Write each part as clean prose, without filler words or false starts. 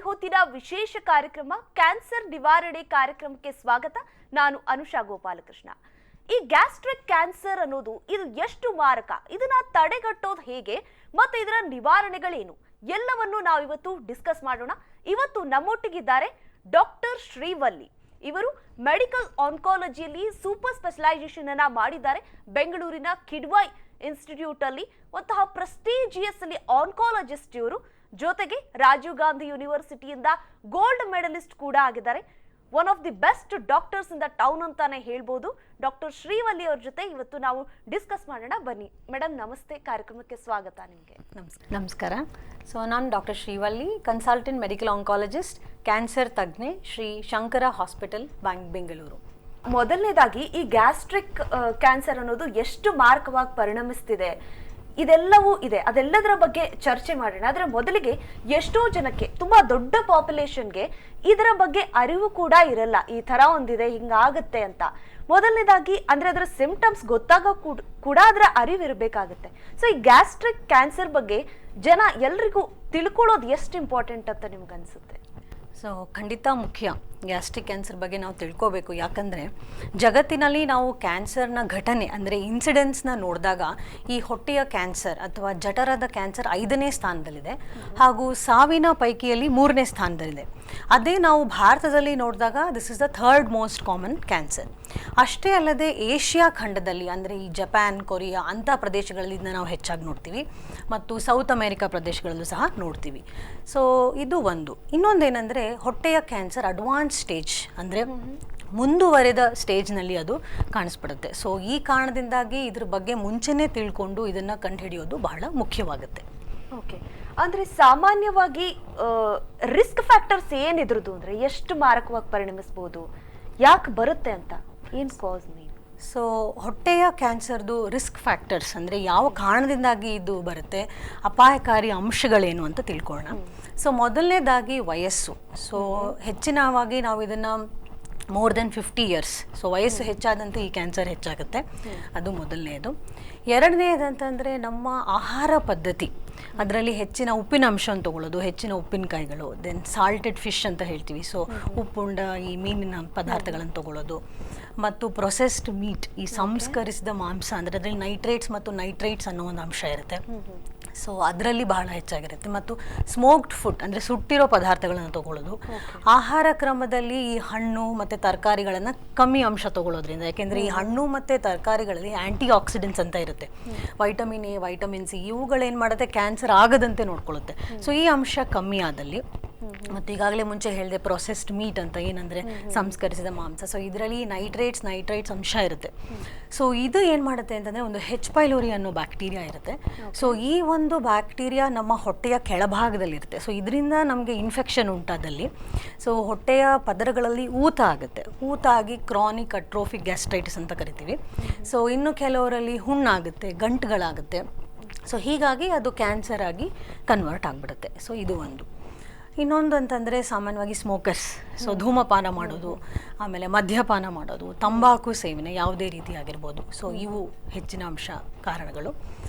ಹೊತ್ತಿನ ವಿಶೇಷ ಕಾರ್ಯಕ್ರಮ ಕ್ಯಾನ್ಸರ್ ನಿವಾರಣೆ ಕಾರ್ಯಕ್ರಮಕ್ಕೆ ಸ್ವಾಗತ. ನಾನು ಅನುಷಾ ಗೋಪಾಲಕೃಷ್ಣ. ಈ ಗ್ಯಾಸ್ಟ್ರಿಕ್ ಕ್ಯಾನ್ಸರ್ ಅನ್ನೋದು ಇದು ಎಷ್ಟು ಮಾರಕ, ಇದನ್ನ ತಡೆಗಟ್ಟೋದು ಹೇಗೆ ಮತ್ತು ಇದರ ನಿವಾರಣೆಗಳೇನು ಎಲ್ಲವನ್ನು ನಾವು ಇವತ್ತು ಡಿಸ್ಕಸ್ ಮಾಡೋಣ. ಇವತ್ತು ನಮ್ಮೊಟ್ಟಿಗಿದ್ದಾರೆ ಡಾಕ್ಟರ್ ಶ್ರೀವಲ್ಲಿ. ಇವರು ಮೆಡಿಕಲ್ ಆನ್ಕಾಲಜಿಯಲ್ಲಿ ಸೂಪರ್ ಸ್ಪೆಷಲೈಸೇಷನ್ ಅನ್ನ ಮಾಡಿದ್ದಾರೆ. ಬೆಂಗಳೂರಿನ ಕಿಡ್ವಾಯ್ ಇನ್ಸ್ಟಿಟ್ಯೂಟ್ ಅಲ್ಲಿ ಒಂತಹ ಪ್ರೆಸ್ಟೀಜಿಯಸ್ ಅಲ್ಲಿ ಆನ್ಕಾಲಜಿಸ್ಟ್ ಇವರು. ಜೊತೆಗೆ ರಾಜೀವ್ ಗಾಂಧಿ ಯೂನಿವರ್ಸಿಟಿಯಿಂದ ಗೋಲ್ಡ್ ಮೆಡಲಿಸ್ಟ್ ಕೂಡ ಆಗಿದ್ದಾರೆ. One of the best doctors in the town ಅಂತಾನೆ ಹೇಳ್ಬೋದು. ಡಾಕ್ಟರ್ ಶ್ರೀವಲ್ಲಿ ಅವ್ರ ಜೊತೆ ಇವತ್ತು ನಾವು ಡಿಸ್ಕಸ್ ಮಾಡೋಣ. ಬನ್ನಿ ಮೇಡಮ್, ನಮಸ್ತೆ, ಕಾರ್ಯಕ್ರಮಕ್ಕೆ ಸ್ವಾಗತ ನಿಮಗೆ. ನಮಸ್ಕಾರ. ಸೊ ನಾನು doctor Srivalli, consultant medical oncologist, cancer ತಜ್ಞೆ, ಶ್ರೀ ಶಂಕರ ಹಾಸ್ಪಿಟಲ್, ಬೆಂಗಳೂರು. ಮೊದಲನೇದಾಗಿ ಈ ಗ್ಯಾಸ್ಟ್ರಿಕ್ ಕ್ಯಾನ್ಸರ್ ಅನ್ನೋದು ಎಷ್ಟು ಮಾರಕವಾಗಿ ಪರಿಣಮಿಸ್ತಿದೆ, ಇದೆಲ್ಲವೂ ಇದೆ, ಅದೆಲ್ಲದರ ಬಗ್ಗೆ ಚರ್ಚೆ ಮಾಡೋಣ. ಆದರೆ ಮೊದಲಿಗೆ ಎಷ್ಟೋ ಜನಕ್ಕೆ, ತುಂಬಾ ದೊಡ್ಡ ಪಾಪ್ಯುಲೇಷನ್ಗೆ ಇದರ ಬಗ್ಗೆ ಅರಿವು ಕೂಡ ಇರಲ್ಲ. ಈ ತರ ಒಂದಿದೆ, ಹಿಂಗಾಗತ್ತೆ ಅಂತ. ಮೊದಲನೇದಾಗಿ ಅಂದ್ರೆ ಅದರ ಸಿಂಪ್ಟಮ್ಸ್ ಗೊತ್ತಾಗ ಕೂಡ ಅದರ ಅರಿವು ಇರಬೇಕಾಗುತ್ತೆ. ಸೊ ಈ ಗ್ಯಾಸ್ಟ್ರಿಕ್ ಕ್ಯಾನ್ಸರ್ ಬಗ್ಗೆ ಜನ ಎಲ್ರಿಗೂ ತಿಳ್ಕೊಳ್ಳೋದು ಎಷ್ಟು ಇಂಪಾರ್ಟೆಂಟ್ ಅಂತ ನಿಮ್ಗೆ ಅನ್ಸುತ್ತೆ? ಸೊ ಖಂಡಿತ ಮುಖ್ಯ. ಗ್ಯಾಸ್ಟ್ರಿಕ್ ಕ್ಯಾನ್ಸರ್ ಬಗ್ಗೆ ನಾವು ತಿಳ್ಕೋಬೇಕು. ಯಾಕಂದರೆ ಜಗತ್ತಿನಲ್ಲಿ ನಾವು ಕ್ಯಾನ್ಸರ್ನ ಘಟನೆ ಅಂದರೆ ಇನ್ಸಿಡೆನ್ಸ್ನ ನೋಡಿದಾಗ ಈ ಹೊಟ್ಟೆಯ ಕ್ಯಾನ್ಸರ್ ಅಥವಾ ಜಠರದ ಕ್ಯಾನ್ಸರ್ 5ನೇ ಸ್ಥಾನದಲ್ಲಿದೆ, ಹಾಗೂ ಸಾವಿನ ಪೈಕಿಯಲ್ಲಿ 3ನೇ ಸ್ಥಾನದಲ್ಲಿದೆ. ಅದೇ ನಾವು ಭಾರತದಲ್ಲಿ ನೋಡಿದಾಗ this is the 3rd most common cancer. ಅಷ್ಟೇ ಅಲ್ಲದೆ ಏಷ್ಯಾ ಖಂಡದಲ್ಲಿ ಅಂದರೆ ಈ ಜಪಾನ್, ಕೊರಿಯಾ ಅಂಥ ಪ್ರದೇಶಗಳಲ್ಲಿ ಇದನ್ನ ನಾವು ಹೆಚ್ಚಾಗಿ ನೋಡ್ತೀವಿ, ಮತ್ತು ಸೌತ್ ಅಮೇರಿಕಾ ಪ್ರದೇಶಗಳಲ್ಲೂ ಸಹ ನೋಡ್ತೀವಿ. ಸೊ ಇದು ಒಂದು. ಇನ್ನೊಂದೇನೆಂದರೆ ಹೊಟ್ಟೆಯ ಕ್ಯಾನ್ಸರ್ ಅಡ್ವಾನ್ಸ್ ಸ್ಟೇಜ್ ಅಂದರೆ ಮುಂದುವರೆದ ಸ್ಟೇಜ್ನಲ್ಲಿ ಅದು ಕಾಣಿಸ್ಬಿಡುತ್ತೆ. ಸೊ ಈ ಕಾರಣದಿಂದಾಗಿ ಇದ್ರ ಬಗ್ಗೆ ಮುಂಚೆನೇ ತಿಳ್ಕೊಂಡು ಇದನ್ನು ಕಂಡುಹಿಡಿಯೋದು ಬಹಳ ಮುಖ್ಯವಾಗುತ್ತೆ. ಓಕೆ, ಅಂದರೆ ಸಾಮಾನ್ಯವಾಗಿ ರಿಸ್ಕ್ ಫ್ಯಾಕ್ಟರ್ಸ್ ಏನಿದ್ರದ್ದು ಅಂದರೆ ಎಷ್ಟು ಮಾರಕವಾಗಿ ಪರಿಣಮಿಸ್ಬೋದು, ಯಾಕೆ ಬರುತ್ತೆ ಅಂತ, ಏನು ಕಾಸ್ ಮೇನ್? ಸೊ ಹೊಟ್ಟೆಯ ಕ್ಯಾನ್ಸರ್ದು ರಿಸ್ಕ್ ಫ್ಯಾಕ್ಟರ್ಸ್ ಅಂದರೆ ಯಾವ ಕಾರಣದಿಂದಾಗಿ ಇದು ಬರುತ್ತೆ, ಅಪಾಯಕಾರಿ ಅಂಶಗಳೇನು ಅಂತ ತಿಳ್ಕೊಳ್ಳೋಣ. ಸೊ ಮೊದಲನೇದಾಗಿ ವಯಸ್ಸು. ಸೊ ಹೆಚ್ಚಿನವಾಗಿ ನಾವು ಇದನ್ನು ಮೋರ್ ದೆನ್ 50 years, ಸೊ ವಯಸ್ಸು ಹೆಚ್ಚಾದಂತೆ ಈ ಕ್ಯಾನ್ಸರ್ ಹೆಚ್ಚಾಗುತ್ತೆ. ಅದು ಮೊದಲನೇದು. ಎರಡನೇದಂತಂದರೆ ನಮ್ಮ ಆಹಾರ ಪದ್ಧತಿ. ಅದರಲ್ಲಿ ಹೆಚ್ಚಿನ ಉಪ್ಪಿನ ಅಂಶವನ್ನು ತಗೊಳ್ಳೋದು, ಹೆಚ್ಚಿನ ಉಪ್ಪಿನಕಾಯಿಗಳು, ದೆನ್ ಸಾಲ್ಟೆಡ್ ಫಿಶ್ ಅಂತ ಹೇಳ್ತೀವಿ. ಸೊ ಉಪ್ಪುಂಡ ಈ ಮೀನಿನ ಪದಾರ್ಥಗಳನ್ನು ತಗೊಳ್ಳೋದು, ಮತ್ತು ಪ್ರೊಸೆಸ್ಡ್ ಮೀಟ್, ಈ ಸಂಸ್ಕರಿಸಿದ ಮಾಂಸ, ಅಂದರೆ ಅದರಲ್ಲಿ ನೈಟ್ರೇಟ್ಸ್ ಮತ್ತು ನೈಟ್ರೈಟ್ಸ್ ಅನ್ನೋ ಒಂದು ಅಂಶ ಇರುತ್ತೆ. ಸೊ ಅದರಲ್ಲಿ ಬಹಳ ಹೆಚ್ಚಾಗಿರುತ್ತೆ. ಮತ್ತು ಸ್ಮೋಕ್ಡ್ ಫುಡ್ ಅಂದರೆ ಸುಟ್ಟಿರೋ ಪದಾರ್ಥಗಳನ್ನು ತಗೊಳ್ಳೋದು. ಆಹಾರ ಕ್ರಮದಲ್ಲಿ ಈ ಹಣ್ಣು ಮತ್ತು ತರಕಾರಿಗಳನ್ನು ಕಮ್ಮಿ ಅಂಶ ತಗೊಳ್ಳೋದ್ರಿಂದ, ಯಾಕೆಂದರೆ ಈ ಹಣ್ಣು ಮತ್ತು ತರಕಾರಿಗಳಲ್ಲಿ ಆ್ಯಂಟಿ ಆಕ್ಸಿಡೆಂಟ್ಸ್ ಅಂತ ಇರುತ್ತೆ. ವೈಟಮಿನ್ ಎ, ವೈಟಮಿನ್ ಸಿ ಇವುಗಳೇನು ಮಾಡುತ್ತೆ, ಕ್ಯಾನ್ಸರ್ ಆಗದಂತೆ ನೋಡ್ಕೊಳ್ಳುತ್ತೆ. ಸೊ ಈ ಅಂಶ ಕಮ್ಮಿ ಆದಲ್ಲಿ, ಮತ್ತು ಈಗಾಗಲೇ ಮುಂಚೆ ಹೇಳಿದೆ ಪ್ರೊಸೆಸ್ಡ್ ಮೀಟ್ ಅಂತ, ಏನಂದರೆ ಸಂಸ್ಕರಿಸಿದ ಮಾಂಸ. ಸೊ ಇದರಲ್ಲಿ ನೈಟ್ರೈಟ್ಸ್ ಅಂಶ ಇರುತ್ತೆ. ಸೊ ಇದು ಏನು ಮಾಡುತ್ತೆ ಅಂತಂದರೆ ಒಂದು H. ಪೈಲೋರಿ ಅನ್ನೋ ಬ್ಯಾಕ್ಟೀರಿಯಾ ಇರುತ್ತೆ. ಸೊ ಈ ಒಂದು ಬ್ಯಾಕ್ಟೀರಿಯಾ ನಮ್ಮ ಹೊಟ್ಟೆಯ ಕೆಳಭಾಗದಲ್ಲಿರುತ್ತೆ. ಸೊ ಇದರಿಂದ ನಮಗೆ ಇನ್ಫೆಕ್ಷನ್ ಉಂಟಾದಲ್ಲಿ ಸೊ ಹೊಟ್ಟೆಯ ಪದರಗಳಲ್ಲಿ ಊತ ಆಗುತ್ತೆ. ಊತ ಆಗಿ ಕ್ರಾನಿಕ್ ಅಟ್ರೋಫಿಕ್ ಗ್ಯಾಸ್ಟ್ರೈಟಿಸ್ ಅಂತ ಕರಿತೀವಿ. ಸೊ ಇನ್ನು ಕೆಲವರಲ್ಲಿ ಹುಣ್ಣಾಗುತ್ತೆ, ಗಂಟುಗಳಾಗುತ್ತೆ. ಸೊ ಹೀಗಾಗಿ ಅದು ಕ್ಯಾನ್ಸರ್ ಆಗಿ ಕನ್ವರ್ಟ್ ಆಗಿಬಿಡುತ್ತೆ. ಸೊ ಇದು ಒಂದು. ಇನ್ನೊಂದು ಅಂತಂದರೆ ಸಾಮಾನ್ಯವಾಗಿ ಸ್ಮೋಕರ್ಸ್. ಸೊ ಧೂಮಪಾನ ಮಾಡೋದು, ಆಮೇಲೆ ಮದ್ಯಪಾನ ಮಾಡೋದು, ತಂಬಾಕು ಸೇವನೆ ಯಾವುದೇ ರೀತಿ ಆಗಿರ್ಬೋದು. ಸೊ ಇವು ಹೆಚ್ಚಿನ ಅಂಶ ಕಾರಣಗಳು.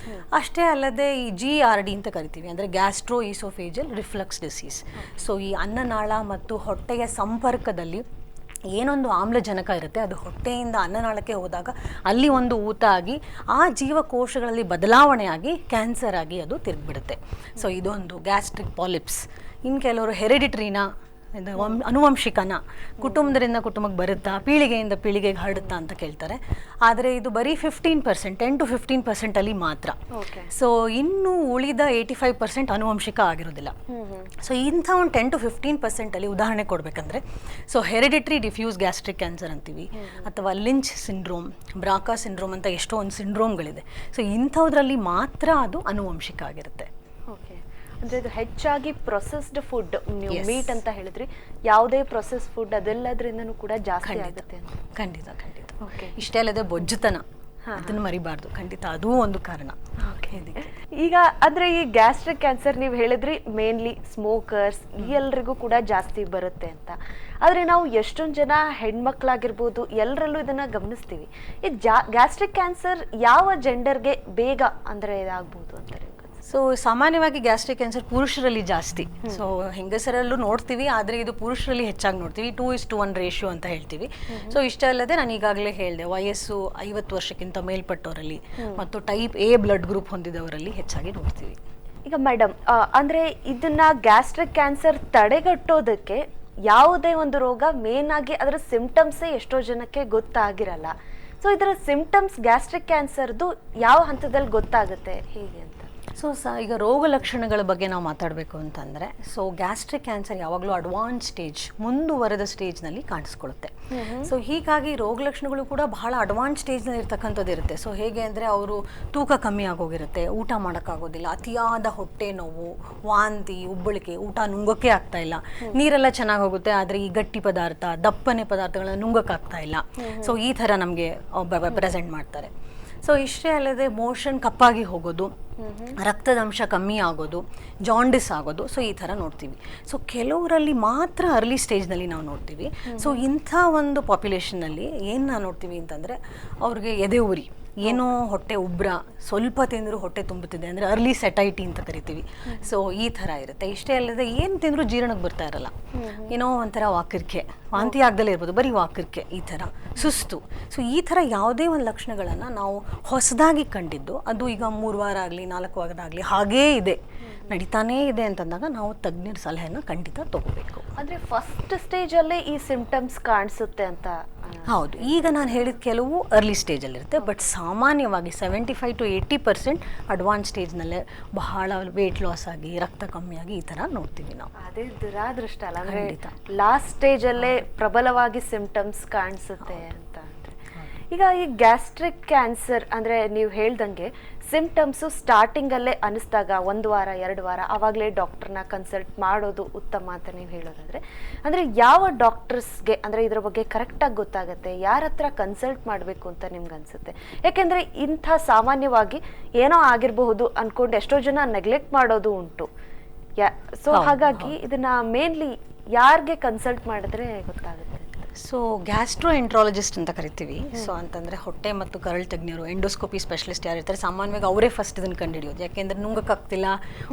ಅಷ್ಟೇ ಅಲ್ಲದೆ ಈ GERD ಅಂತ ಕರಿತೀವಿ, ಅಂದರೆ ಗ್ಯಾಸ್ಟ್ರೋ ಈಸೋಫೇಜಲ್ ರಿಫ್ಲಕ್ಸ್ ಡಿಸೀಸ್. ಸೊ ಈ ಅನ್ನನಾಳ ಮತ್ತು ಹೊಟ್ಟೆಯ ಸಂಪರ್ಕದಲ್ಲಿ ಏನೊಂದು ಆಮ್ಲಜನಕ ಇರುತ್ತೆ, ಅದು ಹೊಟ್ಟೆಯಿಂದ ಅನ್ನನಾಳಕ್ಕೆ ಹೋದಾಗ ಅಲ್ಲಿ ಒಂದು ಊತ ಆಗಿ ಆ ಜೀವಕೋಶಗಳಲ್ಲಿ ಬದಲಾವಣೆ ಆಗಿ ಕ್ಯಾನ್ಸರ್ ಆಗಿ ಅದು ತಿರುಗಿಬಿಡುತ್ತೆ. ಸೊ ಇದೊಂದು ಗ್ಯಾಸ್ಟ್ರಿಕ್ ಪಾಲಿಪ್ಸ್. ಇನ್ನು ಕೆಲವರು ಹೆರಿಡಿಟ್ರಿನ, ಅನುವಂಶಿಕನ, ಕುಟುಂಬದಿಂದ ಕುಟುಂಬಕ್ಕೆ ಬರುತ್ತಾ, ಪೀಳಿಗೆಯಿಂದ ಪೀಳಿಗೆಗೆ ಹರಡುತ್ತಾ ಅಂತ ಕೇಳ್ತಾರೆ. ಆದರೆ ಇದು ಬರೀ 15%, 10 to 15% ಅಲ್ಲಿ ಮಾತ್ರ. ಸೊ ಇನ್ನು ಉಳಿದ 85% ಅನುವಂಶಿಕ ಆಗಿರೋದಿಲ್ಲ. ಸೊ ಇಂಥ ಒಂದು 10 to 15% ಅಲ್ಲಿ ಉದಾಹರಣೆ ಕೊಡಬೇಕಂದ್ರೆ, so hereditary diffuse gastric cancer ಅಂತೀವಿ, ಅಥವಾ ಲಿಂಚ್ ಸಿಂಡ್ರೋಮ್, ಬ್ರಾಕಾ ಸಿಂಡ್ರೋಮ್ ಅಂತ ಎಷ್ಟೋ ಒಂದು ಸಿಂಡ್ರೋಮ್ಗಳಿದೆ. ಸೊ ಇಂಥದ್ರಲ್ಲಿ ಮಾತ್ರ ಅದು ಅನುವಂಶಿಕ ಆಗಿರುತ್ತೆ. ಅಂದ್ರೆ ಇದು ಹೆಚ್ಚಾಗಿ ಪ್ರೊಸೆಸ್ಡ್ ಫುಡ್, ನೀವು ಮೀಟ್ ಅಂತ ಹೇಳಿದ್ರಿ, ಯಾವುದೇ ಪ್ರೊಸೆಸ್ ಫುಡ್ ಅದೆಲ್ಲದ್ರಿಂದನೂ ಕೂಡ ಜಾಸ್ತಿ ಆಗುತ್ತೆ. ಖಂಡಿತ. ಇಷ್ಟೇ ಅಲ್ಲದೆ ಬೊಜ್ಜುತನ, ಅದನ್ನು ಮರಿಬಾರ್ದು. ಖಂಡಿತ ಅದೂ ಒಂದು ಕಾರಣ. ಈಗ ಅಂದ್ರೆ ಈ ಗ್ಯಾಸ್ಟ್ರಿಕ್ ಕ್ಯಾನ್ಸರ್ ನೀವು ಹೇಳಿದ್ರಿ ಮೇನ್ಲಿ ಸ್ಮೋಕರ್ಸ್ ಎಲ್ರಿಗೂ ಕೂಡ ಜಾಸ್ತಿ ಬರುತ್ತೆ ಅಂತ. ಆದ್ರೆ ನಾವು ಎಷ್ಟೊಂದು ಜನ ಹೆಣ್ಮಕ್ಳಾಗಿರ್ಬೋದು ಎಲ್ಲರಲ್ಲೂ ಇದನ್ನ ಗಮನಿಸ್ತೀವಿ. ಈ ಗ್ಯಾಸ್ಟ್ರಿಕ್ ಕ್ಯಾನ್ಸರ್ ಯಾವ ಜೆಂಡರ್ಗೆ ಬೇಗ ಅಂದ್ರೆ ಇದಾಗ್ಬೋದು ಅಂತಾರೆ? ಸೊ ಸಾಮಾನ್ಯವಾಗಿ ಗ್ಯಾಸ್ಟ್ರಿಕ್ ಕ್ಯಾನ್ಸರ್ ಪುರುಷರಲ್ಲಿ ಜಾಸ್ತಿ. ಸೊ ಹೆಂಗಸರಲ್ಲೂ ನೋಡ್ತೀವಿ, ಆದರೆ ಇದು ಪುರುಷರಲ್ಲಿ ಹೆಚ್ಚಾಗಿ ನೋಡ್ತೀವಿ. 2:1 ರೇಷಿಯೋ ಅಂತ ಹೇಳ್ತೀವಿ. ಸೊ ಇಷ್ಟೇ ಅಲ್ಲದೆ ನಾನು ಈಗಾಗಲೇ ಹೇಳಿದೆ, ವಯಸ್ಸು 50 ವರ್ಷಕ್ಕಿಂತ ಮೇಲ್ಪಟ್ಟವರಲ್ಲಿ ಮತ್ತು ಟೈಪ್ ಎ ಬ್ಲಡ್ ಗ್ರೂಪ್ ಹೊಂದಿದವರಲ್ಲಿ ಹೆಚ್ಚಾಗಿ ನೋಡ್ತೀವಿ. ಈಗ ಮೇಡಮ್, ಅಂದ್ರೆ ಇದನ್ನ ಗ್ಯಾಸ್ಟ್ರಿಕ್ ಕ್ಯಾನ್ಸರ್ ತಡೆಗಟ್ಟೋದಕ್ಕೆ ಯಾವುದೇ ಒಂದು ರೋಗ ಮೇನ್ ಆಗಿ ಅದರ ಸಿಂಪ್ಟಮ್ಸೇ ಎಷ್ಟೋ ಜನಕ್ಕೆ ಗೊತ್ತಾಗಿರಲ್ಲ. ಸೊ ಇದರ ಸಿಂಪ್ಟಮ್ಸ್ ಗ್ಯಾಸ್ಟ್ರಿಕ್ ಕ್ಯಾನ್ಸರ್ದು ಯಾವ ಹಂತದಲ್ಲಿ ಗೊತ್ತಾಗುತ್ತೆ, ಹೇಗೆ ಅಂತ? ಸೊ ಈಗ ರೋಗ ಲಕ್ಷಣಗಳ ಬಗ್ಗೆ ನಾವು ಮಾತಾಡಬೇಕು ಅಂತಂದರೆ, ಸೊ ಗ್ಯಾಸ್ಟ್ರಿಕ್ ಕ್ಯಾನ್ಸರ್ ಯಾವಾಗಲೂ ಅಡ್ವಾನ್ಸ್ ಸ್ಟೇಜ್, ಮುಂದುವರೆದ ಸ್ಟೇಜ್ನಲ್ಲಿ ಕಾಣಿಸ್ಕೊಳ್ಳುತ್ತೆ. ಸೊ ಹೀಗಾಗಿ ರೋಗ ಲಕ್ಷಣಗಳು ಕೂಡ ಬಹಳ ಅಡ್ವಾನ್ಸ್ ಸ್ಟೇಜ್ನಲ್ಲಿ ಇರ್ತಕ್ಕಂಥದ್ದು ಇರುತ್ತೆ. ಸೊ ಹೇಗೆ ಅಂದರೆ ಅವರು ತೂಕ ಕಮ್ಮಿ ಆಗೋಗಿರುತ್ತೆ, ಊಟ ಮಾಡೋಕ್ಕಾಗೋದಿಲ್ಲ, ಅತಿಯಾದ ಹೊಟ್ಟೆ ನೋವು, ವಾಂತಿ, ಉಬ್ಬಳಿಕೆ, ಊಟ ನುಂಗೋಕ್ಕೆ ಆಗ್ತಾ ಇಲ್ಲ, ನೀರೆಲ್ಲ ಚೆನ್ನಾಗಿ ಹೋಗುತ್ತೆ ಆದರೆ ಈ ಗಟ್ಟಿ ಪದಾರ್ಥ, ದಪ್ಪನೆ ಪದಾರ್ಥಗಳನ್ನ ನುಂಗೋಕ್ಕಾಗ್ತಾ ಇಲ್ಲ. ಸೊ ಈ ಥರ ನಮಗೆ ಪ್ರೆಸೆಂಟ್ ಮಾಡ್ತಾರೆ. ಸೊ ಇಷ್ಟೇ ಅಲ್ಲದೆ ಮೋಷನ್ ಕಪ್ಪಾಗಿ ಹೋಗೋದು, ರಕ್ತದ ಅಂಶ ಕಮ್ಮಿ ಆಗೋದು, ಜಾಂಡಿಸ್ ಆಗೋದು, ಸೊ ಈ ಥರ ನೋಡ್ತೀವಿ. ಸೊ ಕೆಲವರಲ್ಲಿ ಮಾತ್ರ ಅರ್ಲಿ ಸ್ಟೇಜ್ನಲ್ಲಿ ನಾವು ನೋಡ್ತೀವಿ. ಸೊ ಇಂಥ ಒಂದು ಪಾಪ್ಯುಲೇಷನ್ನಲ್ಲಿ ಏನು ನಾವು ನೋಡ್ತೀವಿ ಅಂತಂದರೆ, ಅವ್ರಿಗೆ ಎದೆ ಉರಿ, ಏನೋ ಹೊಟ್ಟೆ ಉಬ್ರ, ಸ್ವಲ್ಪ ತಿಂದರೂ ಹೊಟ್ಟೆ ತುಂಬುತ್ತಿದೆ ಅಂದರೆ ಅರ್ಲಿ ಸೆಟೈಟಿ ಅಂತ ಕರಿತೀವಿ. ಸೊ ಈ ಥರ ಇರುತ್ತೆ. ಇಷ್ಟೇ ಅಲ್ಲದೆ ಏನು ತಿಂದರೂ ಜೀರ್ಣಕ್ಕೆ ಬರ್ತಾ ಇರಲ್ಲ, ಏನೋ ಒಂಥರ ವಾಕರಿಕೆ, ವಾಂತಿ ಆಗದಲ್ಲೇ ಇರ್ಬೋದು, ಬರೀ ವಾಕರಿಕೆ, ಈ ಥರ ಸುಸ್ತು. ಸೊ ಈ ಥರ ಯಾವುದೇ ಒಂದು ಲಕ್ಷಣಗಳನ್ನು ನಾವು ಹೊಸದಾಗಿ ಕಂಡಿದ್ದು, ಅದು ಈಗ 3 ವಾರ ಆಗಲಿ 4 ವಾರ ಆಗಲಿ ಹಾಗೇ ಇದೆ, ನಡೀತಾನೇ ಇದೆ ಅಂತಂದಾಗ ನಾವು ತಜ್ಞರ ಸಲಹೆನ ಖಂಡಿತ ತಗೋಬೇಕು. ಅಂದರೆ ಫಸ್ಟ್ ಸ್ಟೇಜಲ್ಲೇ ಈ ಸಿಂಪ್ಟಮ್ಸ್ ಕಾಣಿಸುತ್ತೆ ಅಂತ? ಹೌದು. ಈಗ ನಾನು ಹೇಳಿದ ಕೆಲವು ಅರ್ಲಿ ಸ್ಟೇಜಲ್ಲಿರುತ್ತೆ, ಬಟ್ ಸಾಮಾನ್ಯವಾಗಿ 75 to 80% ಅಡ್ವಾನ್ಸ್ ಸ್ಟೇಜ್ನಲ್ಲೇ ಬಹಳ ವೇಟ್ ಲಾಸ್ ಆಗಿ, ರಕ್ತ ಕಮ್ಮಿಯಾಗಿ ಈ ಥರ ನೋಡ್ತೀವಿ ನಾವು. ಅದೇ ದುರಾದೃಷ್ಟ ಅಲ್ಲ, ಅಂದರೆ ಲಾಸ್ಟ್ ಸ್ಟೇಜಲ್ಲೇ ಪ್ರಬಲವಾಗಿ ಸಿಂಪ್ಟಮ್ಸ್ ಕಾಣಿಸುತ್ತೆ ಅಂತ. ಈಗ ಈ ಗ್ಯಾಸ್ಟ್ರಿಕ್ ಕ್ಯಾನ್ಸರ್ ಅಂದರೆ ನೀವು ಹೇಳ್ದಂಗೆ ಸಿಂಪ್ಟಮ್ಸು ಸ್ಟಾರ್ಟಿಂಗಲ್ಲೇ ಅನಿಸ್ದಾಗ 1 ವಾರ 2 ವಾರ ಆವಾಗಲೇ ಡಾಕ್ಟರ್ನ ಕನ್ಸಲ್ಟ್ ಮಾಡೋದು ಉತ್ತಮ ಅಂತ ನೀವು ಹೇಳೋದಾದರೆ, ಅಂದರೆ ಯಾವ ಡಾಕ್ಟರ್ಸ್ಗೆ ಅಂದರೆ ಇದರ ಬಗ್ಗೆ ಕರೆಕ್ಟಾಗಿ ಗೊತ್ತಾಗುತ್ತೆ, ಯಾರ ಹತ್ರ ಕನ್ಸಲ್ಟ್ ಮಾಡಬೇಕು ಅಂತ ನಿಮ್ಗೆ ಅನಿಸುತ್ತೆ? ಯಾಕೆಂದರೆ ಇಂಥ ಸಾಮಾನ್ಯವಾಗಿ ಏನೋ ಆಗಿರಬಹುದು ಅಂದ್ಕೊಂಡು ಎಷ್ಟೋ ಜನ ನೆಗ್ಲೆಕ್ಟ್ ಮಾಡೋದು ಉಂಟು. ಸೊ ಹಾಗಾಗಿ ಇದನ್ನು ಮೇನ್ಲಿ ಯಾರಿಗೆ ಕನ್ಸಲ್ಟ್ ಮಾಡಿದ್ರೆ ಗೊತ್ತಾಗುತ್ತೆ? ಸೊ ಗ್ಯಾಸ್ಟ್ರೋ ಎಂಟ್ರಾಲಜಿಸ್ಟ್ ಅಂತ ಕರಿತೀವಿ. ಸೊ ಅಂತಂದರೆ ಹೊಟ್ಟೆ ಮತ್ತು ಕರಳು ತಜ್ಞರು, ಎಂಡೋಸ್ಕೋಪಿ ಸ್ಪೆಷಲಿಸ್ಟ್ ಯಾರಿರ್ತಾರೆ ಸಾಮಾನ್ಯವಾಗಿ ಅವರೇ ಫಸ್ಟ್ ಇದನ್ನು ಕಂಡುಹಿಡಿಯೋದು. ಯಾಕೆಂದರೆ ನುಂಗಕ್ಕಾಗ್ತಿಲ್ಲ,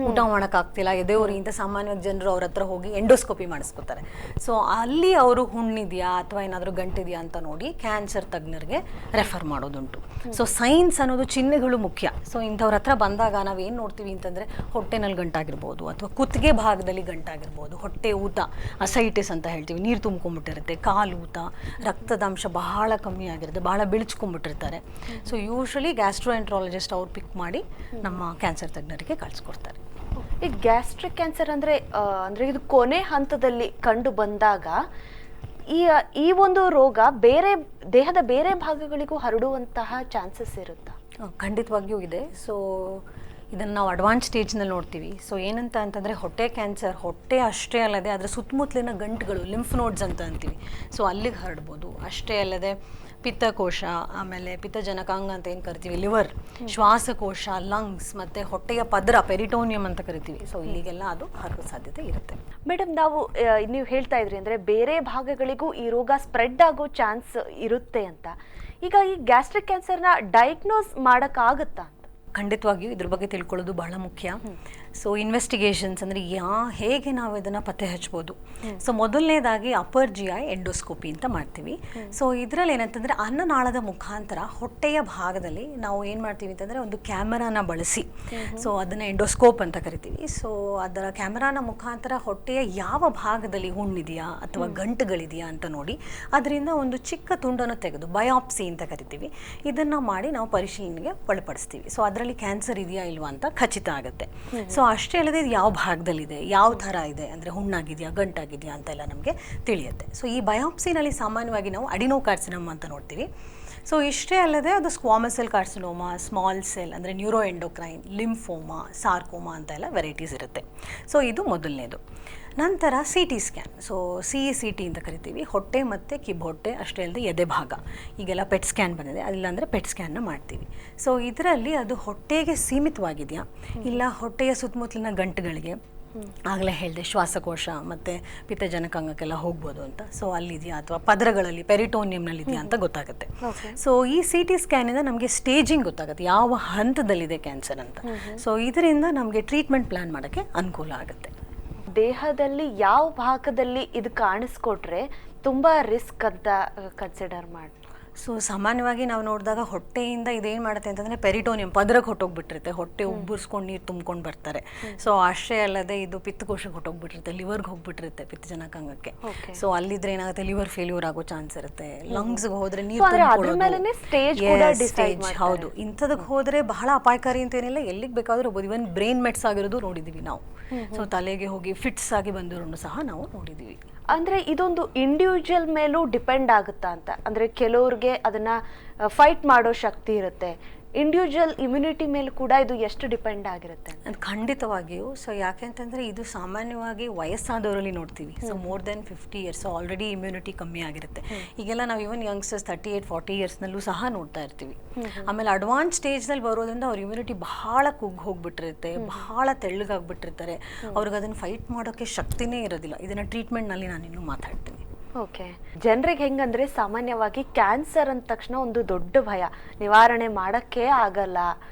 ಊಟ ಮಾಡೋಕ್ಕಾಗ್ತಿಲ್ಲ, ಎದೆವರಿ ಇಂಥ ಸಾಮಾನ್ಯವಾಗಿ ಜನರು ಅವ್ರ ಹತ್ರ ಹೋಗಿ ಎಂಡೋಸ್ಕೋಪಿ ಮಾಡಿಸ್ಕೊತಾರೆ. ಸೊ ಅಲ್ಲಿ ಅವರು ಹುಣ್ಣಿದೆಯಾ ಅಥವಾ ಏನಾದರೂ ಗಂಟಿದೆಯಾ ಅಂತ ನೋಡಿ ಕ್ಯಾನ್ಸರ್ ತಜ್ಞರಿಗೆ ರೆಫರ್ ಮಾಡೋದುಂಟು. ಸೊ ಸೈನ್ಸ್ ಅನ್ನೋದು ಚಿಹ್ನೆಗಳು ಮುಖ್ಯ. ಸೊ ಇಂಥವ್ರ ಹತ್ರ ಬಂದಾಗ ನಾವೇನು ನೋಡ್ತೀವಿ ಅಂತಂದರೆ, ಹೊಟ್ಟೆನಲ್ಲಿ ಗಂಟಾಗಿರ್ಬೋದು ಅಥವಾ ಕುತ್ತಿಗೆ ಭಾಗದಲ್ಲಿ ಗಂಟಾಗಿರ್ಬೋದು, ಹೊಟ್ಟೆ ಊತ, ಅಸೈಟಿಸ್ ಅಂತ ಹೇಳ್ತೀವಿ, ನೀರು ತುಂಬ್ಕೊಂಡ್ಬಿಟ್ಟಿರುತ್ತೆ, ಕಾಲು ಊತ, ರಕ್ತದಾಂಶ ಬಹಳ ಕಮ್ಮಿ ಆಗಿರುತ್ತೆ, ಬಹಳ ಬಿಳಿಸ್ಕೊಂಡ್ಬಿಟ್ಟಿರ್ತಾರೆ. ಸೊ ಯೂಶ್ವಲಿ ಗ್ಯಾಸ್ಟ್ರೋಎಂಟ್ರಾಲಜಿಸ್ಟ್ ಅವ್ರು ಪಿಕ್ ಮಾಡಿ ನಮ್ಮ ಕ್ಯಾನ್ಸರ್ ತಜ್ಞರಿಗೆ ಕಳಿಸ್ಕೊಡ್ತಾರೆ. ಈ ಗ್ಯಾಸ್ಟ್ರಿಕ್ ಕ್ಯಾನ್ಸರ್ ಅಂದರೆ ಇದು ಕೊನೆ ಹಂತದಲ್ಲಿ ಕಂಡು ಬಂದಾಗ ಈ ಒಂದು ರೋಗ ದೇಹದ ಬೇರೆ ಭಾಗಗಳಿಗೂ ಹರಡುವಂತಹ ಚಾನ್ಸಸ್ ಇರುತ್ತಾ? ಖಂಡಿತವಾಗಿಯೂ ಇದೆ. ಸೊ ಇದನ್ನು ನಾವು ಅಡ್ವಾನ್ಸ್ ಸ್ಟೇಜ್ನಲ್ಲಿ ನೋಡ್ತೀವಿ. ಸೊ ಏನಂತ ಅಂತಂದರೆ, ಹೊಟ್ಟೆ ಕ್ಯಾನ್ಸರ್ ಹೊಟ್ಟೆ ಅಷ್ಟೇ ಅಲ್ಲದೆ ಅದರ ಸುತ್ತಮುತ್ತಲಿನ ಗಂಟುಗಳು, ಲಿಂಫ್ ನೋಡ್ಸ್ ಅಂತ ಅಂತೀವಿ, ಸೊ ಅಲ್ಲಿಗೆ ಹರಡ್ಬೋದು. ಅಷ್ಟೇ ಅಲ್ಲದೆ ಪಿತ್ತಕೋಶ, ಆಮೇಲೆ ಪಿತ್ತಜನಕಾಂಗ ಅಂತ ಏನು ಕರಿತೀವಿ, ಲಿವರ್, ಶ್ವಾಸಕೋಶ, ಲಂಗ್ಸ್ ಮತ್ತು ಹೊಟ್ಟೆಯ ಪದರ, ಪೆರಿಟೋನಿಯಂ ಅಂತ ಕರಿತೀವಿ, ಸೊ ಇಲ್ಲಿಗೆಲ್ಲ ಅದು ಹರಡೋ ಸಾಧ್ಯತೆ ಇರುತ್ತೆ. ಮೇಡಮ್, ನೀವು ಹೇಳ್ತಾ ಇದ್ರಿ ಅಂದರೆ ಬೇರೆ ಭಾಗಗಳಿಗೂ ಈ ರೋಗ ಸ್ಪ್ರೆಡ್ ಆಗೋ ಚಾನ್ಸ್ ಇರುತ್ತೆ ಅಂತ. ಈಗ ಈ ಗ್ಯಾಸ್ಟ್ರಿಕ್ ಕ್ಯಾನ್ಸರ್ನ ಡಯಾಗ್ನೋಸ್ ಮಾಡೋಕ್ಕಾಗುತ್ತಾ? ಖಂಡಿತವಾಗಿಯೂ ಇದ್ರ ಬಗ್ಗೆ ತಿಳ್ಕೊಳ್ಳೋದು ಬಹಳ ಮುಖ್ಯ. ಸೊ ಇನ್ವೆಸ್ಟಿಗೇಷನ್ಸ್ ಅಂದರೆ ಹೇಗೆ ನಾವು ಇದನ್ನು ಪತ್ತೆ ಹಚ್ಬೋದು. ಸೊ ಮೊದಲನೇದಾಗಿ ಅಪರ್ GI ಎಂಡೋಸ್ಕೋಪಿ ಅಂತ ಮಾಡ್ತೀವಿ. ಸೊ ಇದರಲ್ಲಿ ಏನಂತಂದರೆ, ಅನ್ನನಾಳದ ಮುಖಾಂತರ ಹೊಟ್ಟೆಯ ಭಾಗದಲ್ಲಿ ನಾವು ಏನು ಮಾಡ್ತೀವಿ ಅಂತಂದರೆ, ಒಂದು ಕ್ಯಾಮರಾನ ಬಳಸಿ, ಸೊ ಅದನ್ನು ಎಂಡೋಸ್ಕೋಪ್ ಅಂತ ಕರಿತೀವಿ. ಸೊ ಅದರ ಕ್ಯಾಮರಾನ ಮುಖಾಂತರ ಹೊಟ್ಟೆಯ ಯಾವ ಭಾಗದಲ್ಲಿ ಹುಣ್ಣಿದೆಯಾ ಅಥವಾ ಗಂಟುಗಳಿದೆಯಾ ಅಂತ ನೋಡಿ, ಅದರಿಂದ ಒಂದು ಚಿಕ್ಕ ತುಂಡನ್ನು ತೆಗೆದು ಬಯಾಪ್ಸಿ ಅಂತ ಕರಿತೀವಿ, ಇದನ್ನು ಮಾಡಿ ನಾವು ಪರಿಶೀಲನೆಗೆ ಒಳಪಡಿಸ್ತೀವಿ. ಸೊ ಅದರಲ್ಲಿ ಕ್ಯಾನ್ಸರ್ ಇದೆಯಾ ಇಲ್ವಾ ಅಂತ ಖಚಿತ ಆಗುತ್ತೆ. ಸೊ ಅಷ್ಟೇ ಅಲ್ಲದೆ ಇದು ಯಾವ ಭಾಗದಲ್ಲಿದೆ, ಯಾವ ಥರ ಇದೆ, ಅಂದರೆ ಹುಣ್ಣಾಗಿದೆಯಾ, ಗಂಟಾಗಿದೆಯಾ ಅಂತೆಲ್ಲ ನಮಗೆ ತಿಳಿಯುತ್ತೆ. ಸೊ ಈ ಬಯಾಪ್ಸಿನಲ್ಲಿ ಸಾಮಾನ್ಯವಾಗಿ ನಾವು ಅಡಿನೋಕಾರ್ಸಿನಮ್ ಅಂತ ನೋಡ್ತೀವಿ. ಸೊ ಇಷ್ಟೇ ಅಲ್ಲದೆ ಅದು squamous cell carcinoma, small cell ಅಂದರೆ ನ್ಯೂರೋ ಎಂಡೋಕ್ರೈನ್, ಲಿಂಫೋಮಾ, ಸಾರ್ಕೋಮಾ ಅಂತ ಎಲ್ಲ ವೆರೈಟೀಸ್ ಇರುತ್ತೆ. ಸೊ ಇದು ಮೊದಲನೇದು. ನಂತರ CT ಸ್ಕ್ಯಾನ್, ಸೊ CECT ಅಂತ ಕರಿತೀವಿ, ಹೊಟ್ಟೆ ಮತ್ತು ಕಿಬ್ಬೊಟ್ಟೆ ಅಷ್ಟೇ ಅಲ್ಲದೆ ಎದೆ ಭಾಗ, ಈಗೆಲ್ಲ ಪೆಟ್ ಸ್ಕ್ಯಾನ್ ಬಂದಿದೆ, ಅದಿಲ್ಲಾಂದರೆ ಪೆಟ್ ಸ್ಕ್ಯಾನ್ನ ಮಾಡ್ತೀವಿ. ಸೊ ಇದರಲ್ಲಿ ಅದು ಹೊಟ್ಟೆಗೆ ಸೀಮಿತವಾಗಿದೆಯಾ, ಇಲ್ಲ ಹೊಟ್ಟೆಯ ಸುತ್ತಮುತ್ತಲಿನ ಗಂಟುಗಳಿಗೆ ಆಗಲೇ ಹೇಳಿದೆ ಶ್ವಾಸಕೋಶ ಮತ್ತು ಪಿತ್ತಜನಕಾಂಗಕ್ಕೆಲ್ಲ ಹೋಗ್ಬೋದು ಅಂತ. ಸೊ ಅಲ್ಲಿದೆಯಾ ಅಥವಾ ಪದರಗಳಲ್ಲಿ ಪೆರಿಟೋನಿಯಂನಲ್ಲಿ ಇದೆಯಾ ಅಂತ ಗೊತ್ತಾಗುತ್ತೆ. ಸೊ ಈ CT ಸ್ಕ್ಯಾನಿಂದ ನಮಗೆ ಸ್ಟೇಜಿಂಗ್ ಗೊತ್ತಾಗುತ್ತೆ, ಯಾವ ಹಂತದಲ್ಲಿದೆ ಕ್ಯಾನ್ಸರ್ ಅಂತ. ಸೊ ಇದರಿಂದ ನಮಗೆ ಟ್ರೀಟ್ಮೆಂಟ್ ಪ್ಲ್ಯಾನ್ ಮಾಡೋಕ್ಕೆ ಅನುಕೂಲ ಆಗುತ್ತೆ. ದೇಹದಲ್ಲಿ ಯಾವ ಭಾಗದಲ್ಲಿ ಇದು ಕಾಣಿಸ್ಕೊಟ್ರೆ ತುಂಬಾ ರಿಸ್ಕ್ ಅಂತ ಕನ್ಸಿಡರ್ ಮಾಡಿ? ಸೊ ಸಾಮಾನ್ಯವಾಗಿ ನಾವು ನೋಡಿದಾಗ ಹೊಟ್ಟೆಯಿಂದ ಇದೇನು ಮಾಡುತ್ತೆ ಅಂತಂದರೆ ಪೆರಿಟೋನಿಯಂ ಪದರಕ್ಕೆ ಹೊಟ್ಟೋಗ್ಬಿಟ್ಟಿರುತ್ತೆ, ಹೊಟ್ಟೆ ಉಬ್ಬರಿಸ್ಕೊಂಡು ನೀರು ತುಂಬ್ಕೊಂಡು ಬರ್ತಾರೆ. ಸೊ ಅಷ್ಟೇ ಅಲ್ಲದೆ ಇದು ಪಿತ್ತಕೋಶಕ್ಕೆ ಹೊಟ್ಟೋಗ್ಬಿಟ್ಟಿರುತ್ತೆ, ಲಿವರ್ಗೆ ಹೋಗ್ಬಿಟ್ಟಿರುತ್ತೆ, ಪಿತ್ತಜನಕಾಂಗಕ್ಕೆ. ಸೊ ಅಲ್ಲಿದ್ರೆ ಏನಾಗುತ್ತೆ, ಲಿವರ್ ಫೇಲ್ಯೂರ್ ಆಗೋ ಚಾನ್ಸ್ ಇರುತ್ತೆ. ಲಂಗ್ಸ್ಗೆ ಹೋದ್ರೆ ನೀರು ಸ್ಟೇಜ್, ಹೌದು, ಇಂಥದಕ್ಕೆ ಹೋದರೆ ಬಹಳ ಅಪಾಯಕಾರಿ ಅಂತ ಏನಿಲ್ಲ, ಎಲ್ಲಿಗೆ ಬೇಕಾದರೂ ಹೋಗ್ಬೋದು. ಇವನ್ ಬ್ರೈನ್ ಮೆಟ್ಸ್ ಆಗಿರೋದು ನೋಡಿದ್ದೀವಿ ನಾವು. ಸೊ ತಲೆಗೆ ಹೋಗಿ ಫಿಟ್ಸ್ ಆಗಿ ಬಂದಿರೋನು ಸಹ ನಾವು ನೋಡಿದ್ದೀವಿ. ಅಂದ್ರೆ ಇದೊಂದು ಇಂಡಿವಿಜುವಲ್ ಮೇಲೂ ಡಿಪೆಂಡ್ ಆಗುತ್ತಾ ಅಂತ? ಅಂದ್ರೆ ಕೆಲವ್ರಿಗೆ ಅದನ್ನ ಫೈಟ್ ಮಾಡೋ ಶಕ್ತಿ ಇರುತ್ತೆ, ಇಂಡಿವಿಜುವಲ್ ಇಮ್ಯುನಿಟಿ ಮೇಲೆ ಕೂಡ ಇದು ಎಷ್ಟು ಡಿಪೆಂಡ್ ಆಗಿರುತ್ತೆ? ಅದು ಖಂಡಿತವಾಗಿಯೂ. ಸೊ ಯಾಕೆ ಅಂತಂದರೆ ಇದು ಸಾಮಾನ್ಯವಾಗಿ ವಯಸ್ಸಾದವರಲ್ಲಿ ನೋಡ್ತೀವಿ. So more than 50 years already immunity ಕಮ್ಮಿ ಆಗಿರುತ್ತೆ. ಈಗೆಲ್ಲ ನಾವು ಇವನ್ ಯಂಗ್ಸ್ಟರ್ಸ್ 38-40 ಇಯರ್ಸ್ನಲ್ಲೂ ಸಹ ನೋಡ್ತಾ ಇರ್ತೀವಿ. ಆಮೇಲೆ ಅಡ್ವಾನ್ಸ್ ಸ್ಟೇಜ್ನಲ್ಲಿ ಬರೋದ್ರಿಂದ ಅವ್ರ ಇಮ್ಯುನಿಟಿ ಬಹಳ ಕುಗ್ಗಿ ಹೋಗ್ಬಿಟ್ಟಿರುತ್ತೆ, ಬಹಳ ತೆಳ್ಳಗಾಗ್ಬಿಟ್ಟಿರ್ತಾರೆ. ಅವ್ರಿಗೆ ಅದನ್ನು ಫೈಟ್ ಮಾಡೋಕ್ಕೆ ಶಕ್ತಿನೇ ಇರೋದಿಲ್ಲ. ಇದನ್ನು ಟ್ರೀಟ್ಮೆಂಟ್ನಲ್ಲಿ ನಾನು ಇನ್ನೂ ಮಾತಾಡ್ತೀನಿ. ಓಕೆ, ಜನರಿಗೆ ಹೆಂಗಂದ್ರೆ ಸಾಮಾನ್ಯವಾಗಿ ಕ್ಯಾನ್ಸರ್ ಅಂದ ತಕ್ಷಣ ಒಂದು ದೊಡ್ಡ ಭಯ, ನಿವಾರಣೆ ಮಾಡೋಕ್ಕೆ ಆಗಲ್ಲ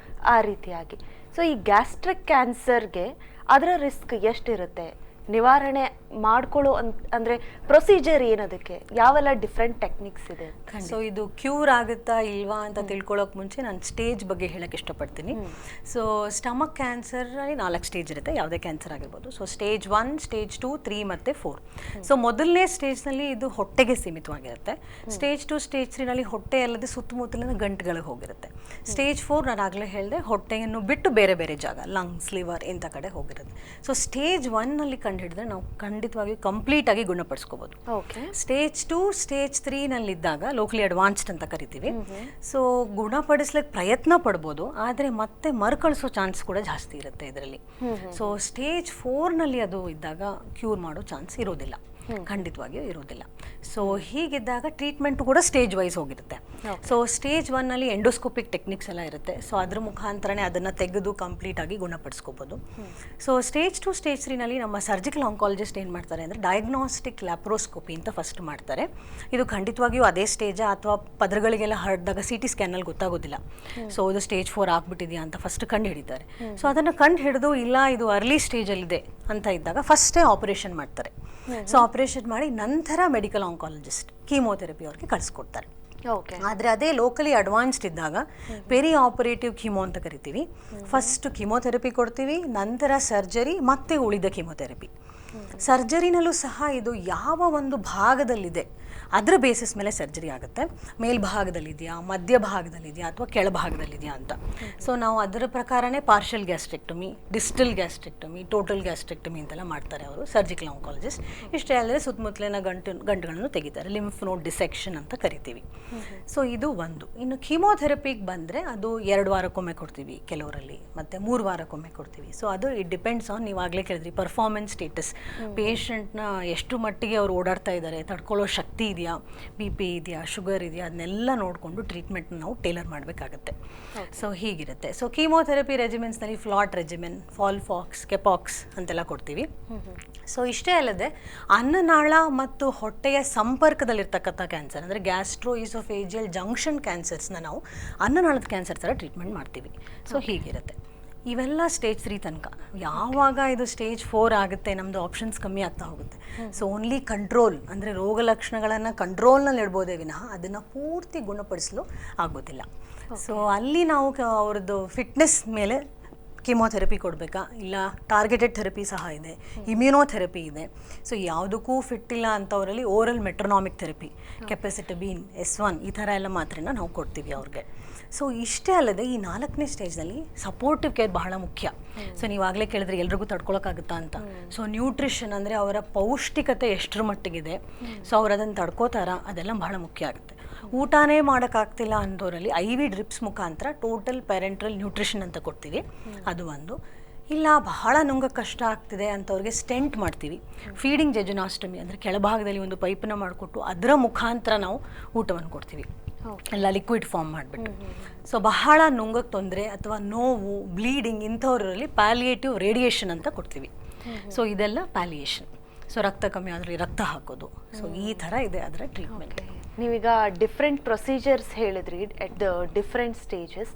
ಆ ರೀತಿಯಾಗಿ. ಸೊ ಈ ಗ್ಯಾಸ್ಟ್ರಿಕ್ ಕ್ಯಾನ್ಸರ್ಗೆ ಅದರ ರಿಸ್ಕ್ ಎಷ್ಟಿರುತ್ತೆ? ನಿವಾರಣೆ ಮಾಡ್ಕೊಳ್ಳೋ ಅಂದ್ರೆ ಪ್ರೊಸೀಜರ್ ಏನದಕ್ಕೆ? ಯಾವೆಲ್ಲ ಡಿಫ್ರೆಂಟ್ ಟೆಕ್ನಿಕ್ಸ್ ಇದೆ? ಸೊ ಇದು ಕ್ಯೂರ್ ಆಗುತ್ತಾ ಇಲ್ವಾ ಅಂತ ತಿಳ್ಕೊಳ್ಳೋಕೆ ಮುಂಚೆ ನಾನು ಸ್ಟೇಜ್ ಬಗ್ಗೆ ಹೇಳಕ್ಕೆ ಇಷ್ಟಪಡ್ತೀನಿ. ಸೊ ಸ್ಟಮಕ್ ಕ್ಯಾನ್ಸರಲ್ಲಿ 4 ಸ್ಟೇಜ್ ಇರುತ್ತೆ, ಯಾವುದೇ ಕ್ಯಾನ್ಸರ್ ಆಗಿರ್ಬೋದು. ಸೊ ಸ್ಟೇಜ್ 1, ಸ್ಟೇಜ್ 2, 3 ಮತ್ತು 4. ಸೊ ಮೊದಲನೇ ಸ್ಟೇಜ್ನಲ್ಲಿ ಇದು ಹೊಟ್ಟೆಗೆ ಸೀಮಿತವಾಗಿರುತ್ತೆ. ಸ್ಟೇಜ್ 2, ಸ್ಟೇಜ್ 3ನಲ್ಲಿ ಹೊಟ್ಟೆ ಅಲ್ಲದೆ ಸುತ್ತಮುತ್ತಲಿನ ಗಂಟುಗಳಿಗೆ ಹೋಗಿರುತ್ತೆ. ಸ್ಟೇಜ್ 4 ನಾನು ಆಗಲೇ ಹೇಳಿದೆ, ಹೊಟ್ಟೆಯನ್ನು ಬಿಟ್ಟು ಬೇರೆ ಬೇರೆ ಜಾಗ, ಲಂಗ್ಸ್, ಲಿವರ್ ಇಂಥ ಕಡೆ ಹೋಗಿರುತ್ತೆ. ಸೊ ಸ್ಟೇಜ್ 1ನಲ್ಲಿ ಹಿಡಿದ್ರೆ ನಾವು ಖಂಡಿತವಾಗಿ ಕಂಪ್ಲೀಟ್ ಆಗಿ ಗುಣಪಡಿಸ್ಕೋಬಹುದು. ಸ್ಟೇಜ್ 2, ಸ್ಟೇಜ್ 3ನಲ್ಲಿದ್ದಾಗ ಲೋಕಲಿ ಅಡ್ವಾನ್ಸ್ಡ್ ಅಂತ ಕರಿತೀವಿ. ಸೊ ಗುಣಪಡಿಸ್ಲಿಕ್ಕೆ ಪ್ರಯತ್ನ ಪಡ್ಬೋದು, ಆದರೆ ಮತ್ತೆ ಮರುಕಳಿಸೋ ಚಾನ್ಸ್ ಕೂಡ ಜಾಸ್ತಿ ಇರುತ್ತೆ ಇದರಲ್ಲಿ. ಸೊ ಸ್ಟೇಜ್ 4ನಲ್ಲಿ ಅದು ಇದ್ದಾಗ ಕ್ಯೂರ್ ಮಾಡೋ ಚಾನ್ಸ್ ಇರೋದಿಲ್ಲ, ಖಂಡಿತವಾಗಿಯೂ ಇರೋದಿಲ್ಲ. ಸೊ ಹೀಗಿದ್ದಾಗ ಟ್ರೀಟ್ಮೆಂಟ್ ಕೂಡ ಸ್ಟೇಜ್ ವೈಸ್ ಹೋಗಿರುತ್ತೆ. ಸೊ ಸ್ಟೇಜ್ 1ನಲ್ಲಿ ಎಂಡೋಸ್ಕೋಪಿಕ್ ಟೆಕ್ನಿಕ್ಸ್ ಎಲ್ಲ ಇರುತ್ತೆ. ಸೊ ಅದ್ರ ಮುಖಾಂತರನೇ ಅದನ್ನು ತೆಗೆದು ಕಂಪ್ಲೀಟ್ ಆಗಿ ಗುಣಪಡಿಸ್ಕೋಬೋದು. ಸೊ ಸ್ಟೇಜ್ 2, ಸ್ಟೇಜ್ 3ನಲ್ಲಿ ನಮ್ಮ ಸರ್ಜಿಕಲ್ ಆಂಕಾಲಜಿಸ್ಟ್ ಏನು ಮಾಡ್ತಾರೆ ಅಂದರೆ ಡಯಾಗ್ನೋಸ್ಟಿಕ್ ಲ್ಯಾಪ್ರೋಸ್ಕೋಪಿ ಅಂತ ಫಸ್ಟ್ ಮಾಡ್ತಾರೆ. ಇದು ಖಂಡಿತವಾಗಿಯೂ ಅದೇ ಸ್ಟೇಜಾ ಅಥವಾ ಪದರಗಳಿಗೆಲ್ಲ ಹರಡಿದಾಗ CT ಸ್ಕ್ಯಾನಲ್ಲಿ ಗೊತ್ತಾಗೋದಿಲ್ಲ. ಸೊ ಇದು ಸ್ಟೇಜ್ 4 ಆಗ್ಬಿಟ್ಟಿದೆಯಾ ಅಂತ ಫಸ್ಟ್ ಕಂಡು ಹಿಡಿತಾರೆ. ಸೊ ಅದನ್ನು ಕಂಡು ಹಿಡಿದು ಇಲ್ಲ ಇದು ಅರ್ಲಿ ಸ್ಟೇಜಲ್ಲಿದೆ ಅಂತ ಇದ್ದಾಗ ಫಸ್ಟೇ ಆಪರೇಷನ್ ಮಾಡ್ತಾರೆ. ಸೊ ಆಪರೇಷನ್ ಮಾಡಿ ನಂತರ ಮೆಡಿಕಲ್ ಆಂಕಾಲಜಿಸ್ಟ್ ಕೀಮೋಥೆರಪಿ ಅವ್ರಿಗೆ ಕಳಿಸ್ಕೊಡ್ತಾರೆ. ಆದರೆ ಅದೇ ಲೋಕಲಿ ಅಡ್ವಾನ್ಸ್ಡ್ ಇದ್ದಾಗ ಪೆರಿ ಆಪರೇಟಿವ್ ಕೀಮೋ ಅಂತ ಕರಿತೀವಿ. ಫಸ್ಟ್ ಕೀಮೋಥೆರಪಿ ಕೊಡ್ತೀವಿ, ನಂತರ ಸರ್ಜರಿ, ಮತ್ತೆ ಉಳಿದ ಕೀಮೋಥೆರಪಿ. ಸರ್ಜರಿನಲ್ಲೂ ಸಹ ಇದು ಯಾವ ಒಂದು ಭಾಗದಲ್ಲಿದೆ ಅದರ ಬೇಸಿಸ್ ಮೇಲೆ ಸರ್ಜರಿ ಆಗುತ್ತೆ. ಮೇಲ್ಭಾಗದಲ್ಲಿದೆಯಾ, ಮಧ್ಯಭಾಗದಲ್ಲಿದೆಯಾ ಅಥವಾ ಕೆಳಭಾಗದಲ್ಲಿದೆಯಾ ಅಂತ. ಸೊ ನಾವು ಅದರ ಪ್ರಕಾರನೇ ಪಾರ್ಷಿಯಲ್ ಗ್ಯಾಸ್ಟ್ರೆಕ್ಟಮಿ, ಡಿಸ್ಟಲ್ ಗ್ಯಾಸ್ಟ್ರೆಕ್ಟಮಿ, ಟೋಟಲ್ ಗ್ಯಾಸ್ಟ್ರೆಕ್ಟಮಿ ಅಂತೆಲ್ಲ ಮಾಡ್ತಾರೆ ಅವರು ಸರ್ಜಿಕಲ್ ಆಂಕಾಲಜಿಸ್ಟ್. ಇಷ್ಟೇ ಅಲ್ಲದೆ ಸುತ್ತಮುತ್ತಲಿನ ಗಂಟುಗಳನ್ನು ತೆಗಿತಾರೆ, ಲಿಂಫ್ ನೋಡ್ ಡಿಸೆಕ್ಷನ್ ಅಂತ ಕರಿತೀವಿ. ಸೊ ಇದು ಒಂದು. ಇನ್ನು ಕೀಮೋಥೆರಪಿಗೆ ಬಂದರೆ ಅದು 2 ವಾರಕ್ಕೊಮ್ಮೆ ಕೊಡ್ತೀವಿ ಕೆಲವರಲ್ಲಿ, ಮತ್ತು 3 ವಾರಕ್ಕೊಮ್ಮೆ ಕೊಡ್ತೀವಿ. ಸೊ ಅದು ಇಟ್ ಡಿಪೆಂಡ್ಸ್ ಆನ್, ನೀವು ಆಗಲೇ ಕೇಳಿದ್ರಿ, ಪರ್ಫಾರ್ಮೆನ್ಸ್ ಸ್ಟೇಟಸ್, ಪೇಷಂಟ್ನ ಎಷ್ಟು ಮಟ್ಟಿಗೆ ಅವ್ರು ಓಡಾಡ್ತಾ ಇದ್ದಾರೆ, ತಡ್ಕೊಳ್ಳೋ ಶಕ್ತಿ ಇದೆಯಾ, BP ಇದೆಯಾ, ಶುಗರ್ ಇದೆಯಾ, ಅದನ್ನೆಲ್ಲ ನೋಡಿಕೊಂಡು ಟ್ರೀಟ್ಮೆಂಟ್ನ ನಾವು ಟೇಲರ್ ಮಾಡಬೇಕಾಗತ್ತೆ. So ಹೀಗಿರುತ್ತೆ. So chemotherapy ರೆಜಿಮೆನ್ಸ್ನಲ್ಲಿ flat regimen, ಫಾಲ್ಫಾಕ್ಸ್, ಕೆಪಾಕ್ಸ್ ಅಂತೆಲ್ಲ ಕೊಡ್ತೀವಿ. ಸೊ ಇಷ್ಟೇ ಅಲ್ಲದೆ ಅನ್ನನಾಳ ಮತ್ತು ಹೊಟ್ಟೆಯ ಸಂಪರ್ಕದಲ್ಲಿರ್ತಕ್ಕಂಥ ಕ್ಯಾನ್ಸರ್ ಅಂದರೆ ಗ್ಯಾಸ್ಟ್ರೋ ಈಸೋಫೇಜಿಯಲ್ ಜಂಕ್ಷನ್ ಕ್ಯಾನ್ಸರ್ಸ್ನ ನಾವು ಅನ್ನನಾಳದ ಕ್ಯಾನ್ಸರ್ ಥರ ಟ್ರೀಟ್ಮೆಂಟ್ ಮಾಡ್ತೀವಿ. ಸೊ ಹೀಗಿರುತ್ತೆ. ಇವೆಲ್ಲ ಸ್ಟೇಜ್ 3 ತನಕ. ಯಾವಾಗ ಇದು ಸ್ಟೇಜ್ 4 ಆಗುತ್ತೆ, ನಮ್ಮದು ಆಪ್ಷನ್ಸ್ ಕಮ್ಮಿ ಆಗ್ತಾ ಹೋಗುತ್ತೆ. ಸೊ ಓನ್ಲಿ ಕಂಟ್ರೋಲ್ ಅಂದರೆ ರೋಗ ಲಕ್ಷಣಗಳನ್ನು ಕಂಟ್ರೋಲ್ನಲ್ಲಿ ಇಡ್ಬೋದೇ ವಿನಃ ಅದನ್ನು ಪೂರ್ತಿ ಗುಣಪಡಿಸಲು ಆಗೋದಿಲ್ಲ. ಸೊ ಅಲ್ಲಿ ನಾವು ಅವ್ರದ್ದು ಫಿಟ್ನೆಸ್ ಮೇಲೆ ಕೀಮೋಥೆರಪಿ ಕೊಡಬೇಕಾ, ಇಲ್ಲ ಟಾರ್ಗೆಟೆಡ್ ಥೆರಪಿ ಸಹ ಇದೆ, ಇಮ್ಯುನೋಥೆರಪಿ ಇದೆ. ಸೊ ಯಾವುದಕ್ಕೂ ಫಿಟ್ ಇಲ್ಲ ಅಂಥವರಲ್ಲಿ ಓರಲ್ ಮೆಟ್ರೋನಾಮಿಕ್ ಥೆರಪಿ, ಕೆಪಾಸಿಟಬೀನ್, S1 ಈ ಥರ ಎಲ್ಲ ಮಾತ್ರೆನ ನಾವು ಕೊಡ್ತೀವಿ ಅವ್ರಿಗೆ. ಸೊ ಇಷ್ಟೇ ಅಲ್ಲದೆ ಈ 4ನೇ ಸ್ಟೇಜ್ನಲ್ಲಿ ಸಪೋರ್ಟಿವ್ ಕೇರ್ ಬಹಳ ಮುಖ್ಯ. ಸೊ ನೀವಾಗಲೇ ಕೇಳಿದ್ರೆ ಎಲ್ರಿಗೂ ತಡ್ಕೊಳಕ್ಕಾಗುತ್ತಾ ಅಂತ. ಸೊ ನ್ಯೂಟ್ರಿಷನ್ ಅಂದರೆ ಅವರ ಪೌಷ್ಟಿಕತೆ ಎಷ್ಟರ ಮಟ್ಟಿಗಿದೆ, ಸೊ ಅವ್ರು ಅದನ್ನು ತಡ್ಕೋತಾರ, ಅದೆಲ್ಲ ಬಹಳ ಮುಖ್ಯ ಆಗುತ್ತೆ. ಊಟನೇ ಮಾಡೋಕ್ಕಾಗ್ತಿಲ್ಲ ಅಂಥವರಲ್ಲಿ IV ಡ್ರಿಪ್ಸ್ ಮುಖಾಂತರ ಟೋಟಲ್ ಪ್ಯಾರೆಂಟ್ರಲ್ ನ್ಯೂಟ್ರಿಷನ್ ಅಂತ ಕೊಡ್ತೀವಿ, ಅದು ಒಂದು. ಇಲ್ಲ ಬಹಳ ನುಂಗಕ್ಕೆ ಕಷ್ಟ ಆಗ್ತಿದೆ ಅಂಥವ್ರಿಗೆ ಸ್ಟೆಂಟ್ ಮಾಡ್ತೀವಿ. ಫೀಡಿಂಗ್ ಜೆಜುನಾಸ್ಟಮಿ ಅಂದರೆ ಕೆಳಭಾಗದಲ್ಲಿ ಒಂದು ಪೈಪನ್ನ ಮಾಡಿಕೊಟ್ಟು ಅದರ ಮುಖಾಂತರ ನಾವು ಊಟವನ್ನು ಕೊಡ್ತೀವಿ, ಎಲ್ಲ ಲಿಕ್ವಿಡ್ ಫಾರ್ಮ್ ಮಾಡಿಬಿಟ್ಟು. ಸೊ ಬಹಳ ನುಂಗಕ್ಕೆ ತೊಂದರೆ ಅಥವಾ ನೋವು, ಬ್ಲೀಡಿಂಗ್ ಇಂಥವರಲ್ಲಿ ಪ್ಯಾಲಿಯೇಟಿವ್ ರೇಡಿಯೇಷನ್ ಅಂತ ಕೊಡ್ತೀವಿ. ಸೊ ಇದೆಲ್ಲ ಪ್ಯಾಲಿಯೇಷನ್. ಸೊ ರಕ್ತ ಕಮ್ಮಿ ಆದರೆ ರಕ್ತ ಹಾಕೋದು. ಸೊ ಈ ಥರ ಇದೆ ಅದರ ಟ್ರೀಟ್ಮೆಂಟ್. ನೀವೀಗ ಡಿಫ್ರೆಂಟ್ ಪ್ರೊಸೀಜರ್ಸ್ ಹೇಳಿದ್ರಿ ಎಟ್ ದ ಡಿಫ್ರೆಂಟ್ ಸ್ಟೇಜಸ್.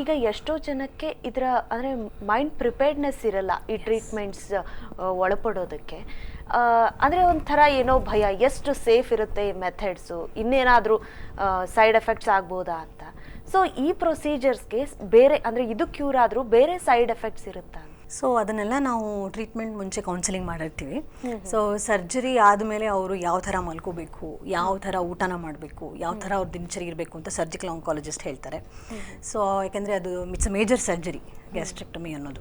ಈಗ ಎಷ್ಟೋ ಜನಕ್ಕೆ ಇದರ ಅಂದರೆ ಮೈಂಡ್ ಪ್ರಿಪೇರ್ಡ್ನೆಸ್ ಇರಲ್ಲ ಈ ಟ್ರೀಟ್ಮೆಂಟ್ಸ್ ಒಳಪಡೋದಕ್ಕೆ. ಅಂದರೆ ಒಂಥರ ಏನೋ ಭಯ, ಎಷ್ಟು ಸೇಫ್ ಇರುತ್ತೆ ಈ ಮೆಥಡ್ಸು, ಇನ್ನೇನಾದರೂ ಸೈಡ್ ಎಫೆಕ್ಟ್ಸ್ ಆಗ್ಬೋದಾ ಅಂತ. ಸೊ ಈ ಪ್ರೊಸೀಜರ್ಸ್ಗೆ ಬೇರೆ ಅಂದರೆ ಇದು ಕ್ಯೂರ್ ಆದರೂ ಬೇರೆ ಸೈಡ್ ಎಫೆಕ್ಟ್ಸ್ ಇರುತ್ತಾ? ಸೊ ಅದನ್ನೆಲ್ಲ ನಾವು ಟ್ರೀಟ್ಮೆಂಟ್ ಮುಂಚೆ ಕೌನ್ಸಿಲಿಂಗ್ ಮಾಡಿರ್ತೀವಿ. ಸೊ ಸರ್ಜರಿ ಆದಮೇಲೆ ಅವರು ಯಾವ ಥರ ಮಲ್ಕೋಬೇಕು, ಯಾವ ಥರ ಊಟನ ಮಾಡಬೇಕು, ಯಾವ ಥರ ಅವ್ರ ದಿನಚರಿ ಇರಬೇಕು ಅಂತ ಸರ್ಜಿಕಲ್ ಆಂಕಾಲಜಿಸ್ಟ್ ಹೇಳ್ತಾರೆ. ಸೊ ಯಾಕೆಂದರೆ ಅದು ಇಟ್ಸ್ ಮೇಜರ್ ಸರ್ಜರಿ ಗ್ಯಾಸ್ಟ್ರೆಕ್ಟಮಿ ಅನ್ನೋದು.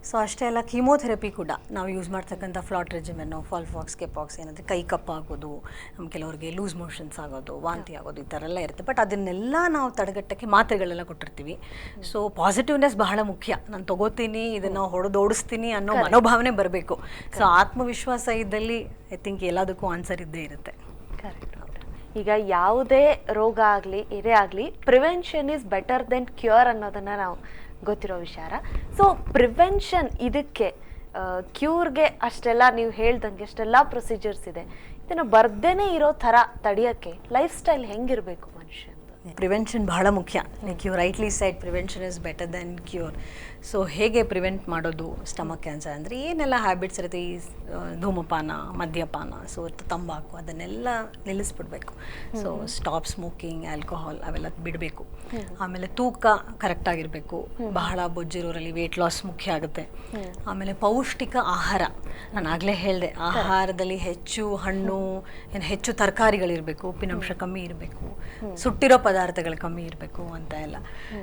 ಸೊ ಅಷ್ಟೇ ಅಲ್ಲ, ಕೀಮೋಥೆರಪಿ ಕೂಡ ನಾವು ಯೂಸ್ ಮಾಡ್ತಕ್ಕಂಥ ಫ್ಲಾಟ್ ರೆಜಿಮೆನ್ನು, ಫಾಲ್ಫಾಕ್ಸ್, ಕೆಪಾಕ್ಸ್ ಏನಂದರೆ ಕೈ ಕಪ್ಪಾಗೋದು, ನಮ್ಮ ಕೆಲವರಿಗೆ ಲೂಸ್ ಮೋಷನ್ಸ್ ಆಗೋದು, ವಾಂತಿ ಆಗೋದು, ಈ ಥರ ಎಲ್ಲ ಇರುತ್ತೆ. ಬಟ್ ಅದನ್ನೆಲ್ಲ ನಾವು ತಡೆಗಟ್ಟಕ್ಕೆ ಮಾತ್ರೆಗಳೆಲ್ಲ ಕೊಟ್ಟಿರ್ತೀವಿ. ಸೊ ಪಾಸಿಟಿವ್ನೆಸ್ ಬಹಳ ಮುಖ್ಯ. ನಾನು ತಗೋತೀನಿ, ಇದನ್ನು ಓಡಿಸ್ತೀನಿ ಅನ್ನೋ ಮನೋಭಾವನೆ ಬರಬೇಕು. ಸೊ ಆತ್ಮವಿಶ್ವಾಸ ಇದ್ದಲ್ಲಿ ಐ ಥಿಂಕ್ ಎಲ್ಲದಕ್ಕೂ ಆನ್ಸರ್ ಇದ್ದೇ ಇರುತ್ತೆ. ಕರೆಕ್ಟ್. ಈಗ ಯಾವುದೇ ರೋಗ ಆಗಲಿ ಏನೇ ಆಗಲಿ, prevention is better than cure ಅನ್ನೋದನ್ನು ನಾವು ಗೊತ್ತಿರೋ ವಿಚಾರ. ಸೊ ಪ್ರಿವೆನ್ಷನ್ ಇದಕ್ಕೆ ಕ್ಯೂರ್ಗೆ ಅಷ್ಟೆಲ್ಲ ನೀವು ಹೇಳ್ದಂಗೆ ಅಷ್ಟೆಲ್ಲ ಪ್ರೊಸೀಜರ್ಸ್ ಇದೆ. ಇದನ್ನು ಬರ್ದೇನೆ ಇರೋ ಥರ ತಡೆಯೋಕ್ಕೆ ಲೈಫ್ ಸ್ಟೈಲ್ ಹೆಂಗಿರಬೇಕು ಮನುಷ್ಯಂದು? ಪ್ರಿವೆನ್ಷನ್ ಬಹಳ ಮುಖ್ಯ. Like you rightly said, prevention is better than cure. So ಹೇಗೆ ಪ್ರಿವೆಂಟ್ ಮಾಡೋದು ಸ್ಟಮಕ್ ಕ್ಯಾನ್ಸರ್ ಅಂದರೆ ಏನೆಲ್ಲ ಹ್ಯಾಬಿಟ್ಸ್ ಇರುತ್ತೆ, ಈ ಧೂಮಪಾನ, ಮದ್ಯಪಾನ, ಸೊ ತಂಬಾಕು ಅದನ್ನೆಲ್ಲ ನಿಲ್ಲಿಸ್ಬಿಡ್ಬೇಕು. ಸೊ ಸ್ಟಾಪ್ ಸ್ಮೋಕಿಂಗ್, ಆಲ್ಕೋಹಾಲ್ ಅವೆಲ್ಲ ಬಿಡಬೇಕು. ಆಮೇಲೆ ತೂಕ ಕರೆಕ್ಟಾಗಿರಬೇಕು. ಬಹಳ ಬೊಜ್ಜಿರೋರಲ್ಲಿ ವೇಟ್ ಲಾಸ್ ಮುಖ್ಯ ಆಗುತ್ತೆ. ಆಮೇಲೆ ಪೌಷ್ಟಿಕ ಆಹಾರ, ನಾನು ಆಗಲೇ ಹೇಳಿದೆ, ಆಹಾರದಲ್ಲಿ ಹೆಚ್ಚು ಹಣ್ಣು, ಹೆಚ್ಚು ತರಕಾರಿಗಳಿರಬೇಕು, ಉಪ್ಪಿನಂಶ ಕಮ್ಮಿ ಇರಬೇಕು, ಸುಟ್ಟಿರೋ ಪದಾರ್ಥಗಳು ಕಮ್ಮಿ ಇರಬೇಕು ಅಂತ ಎಲ್ಲ.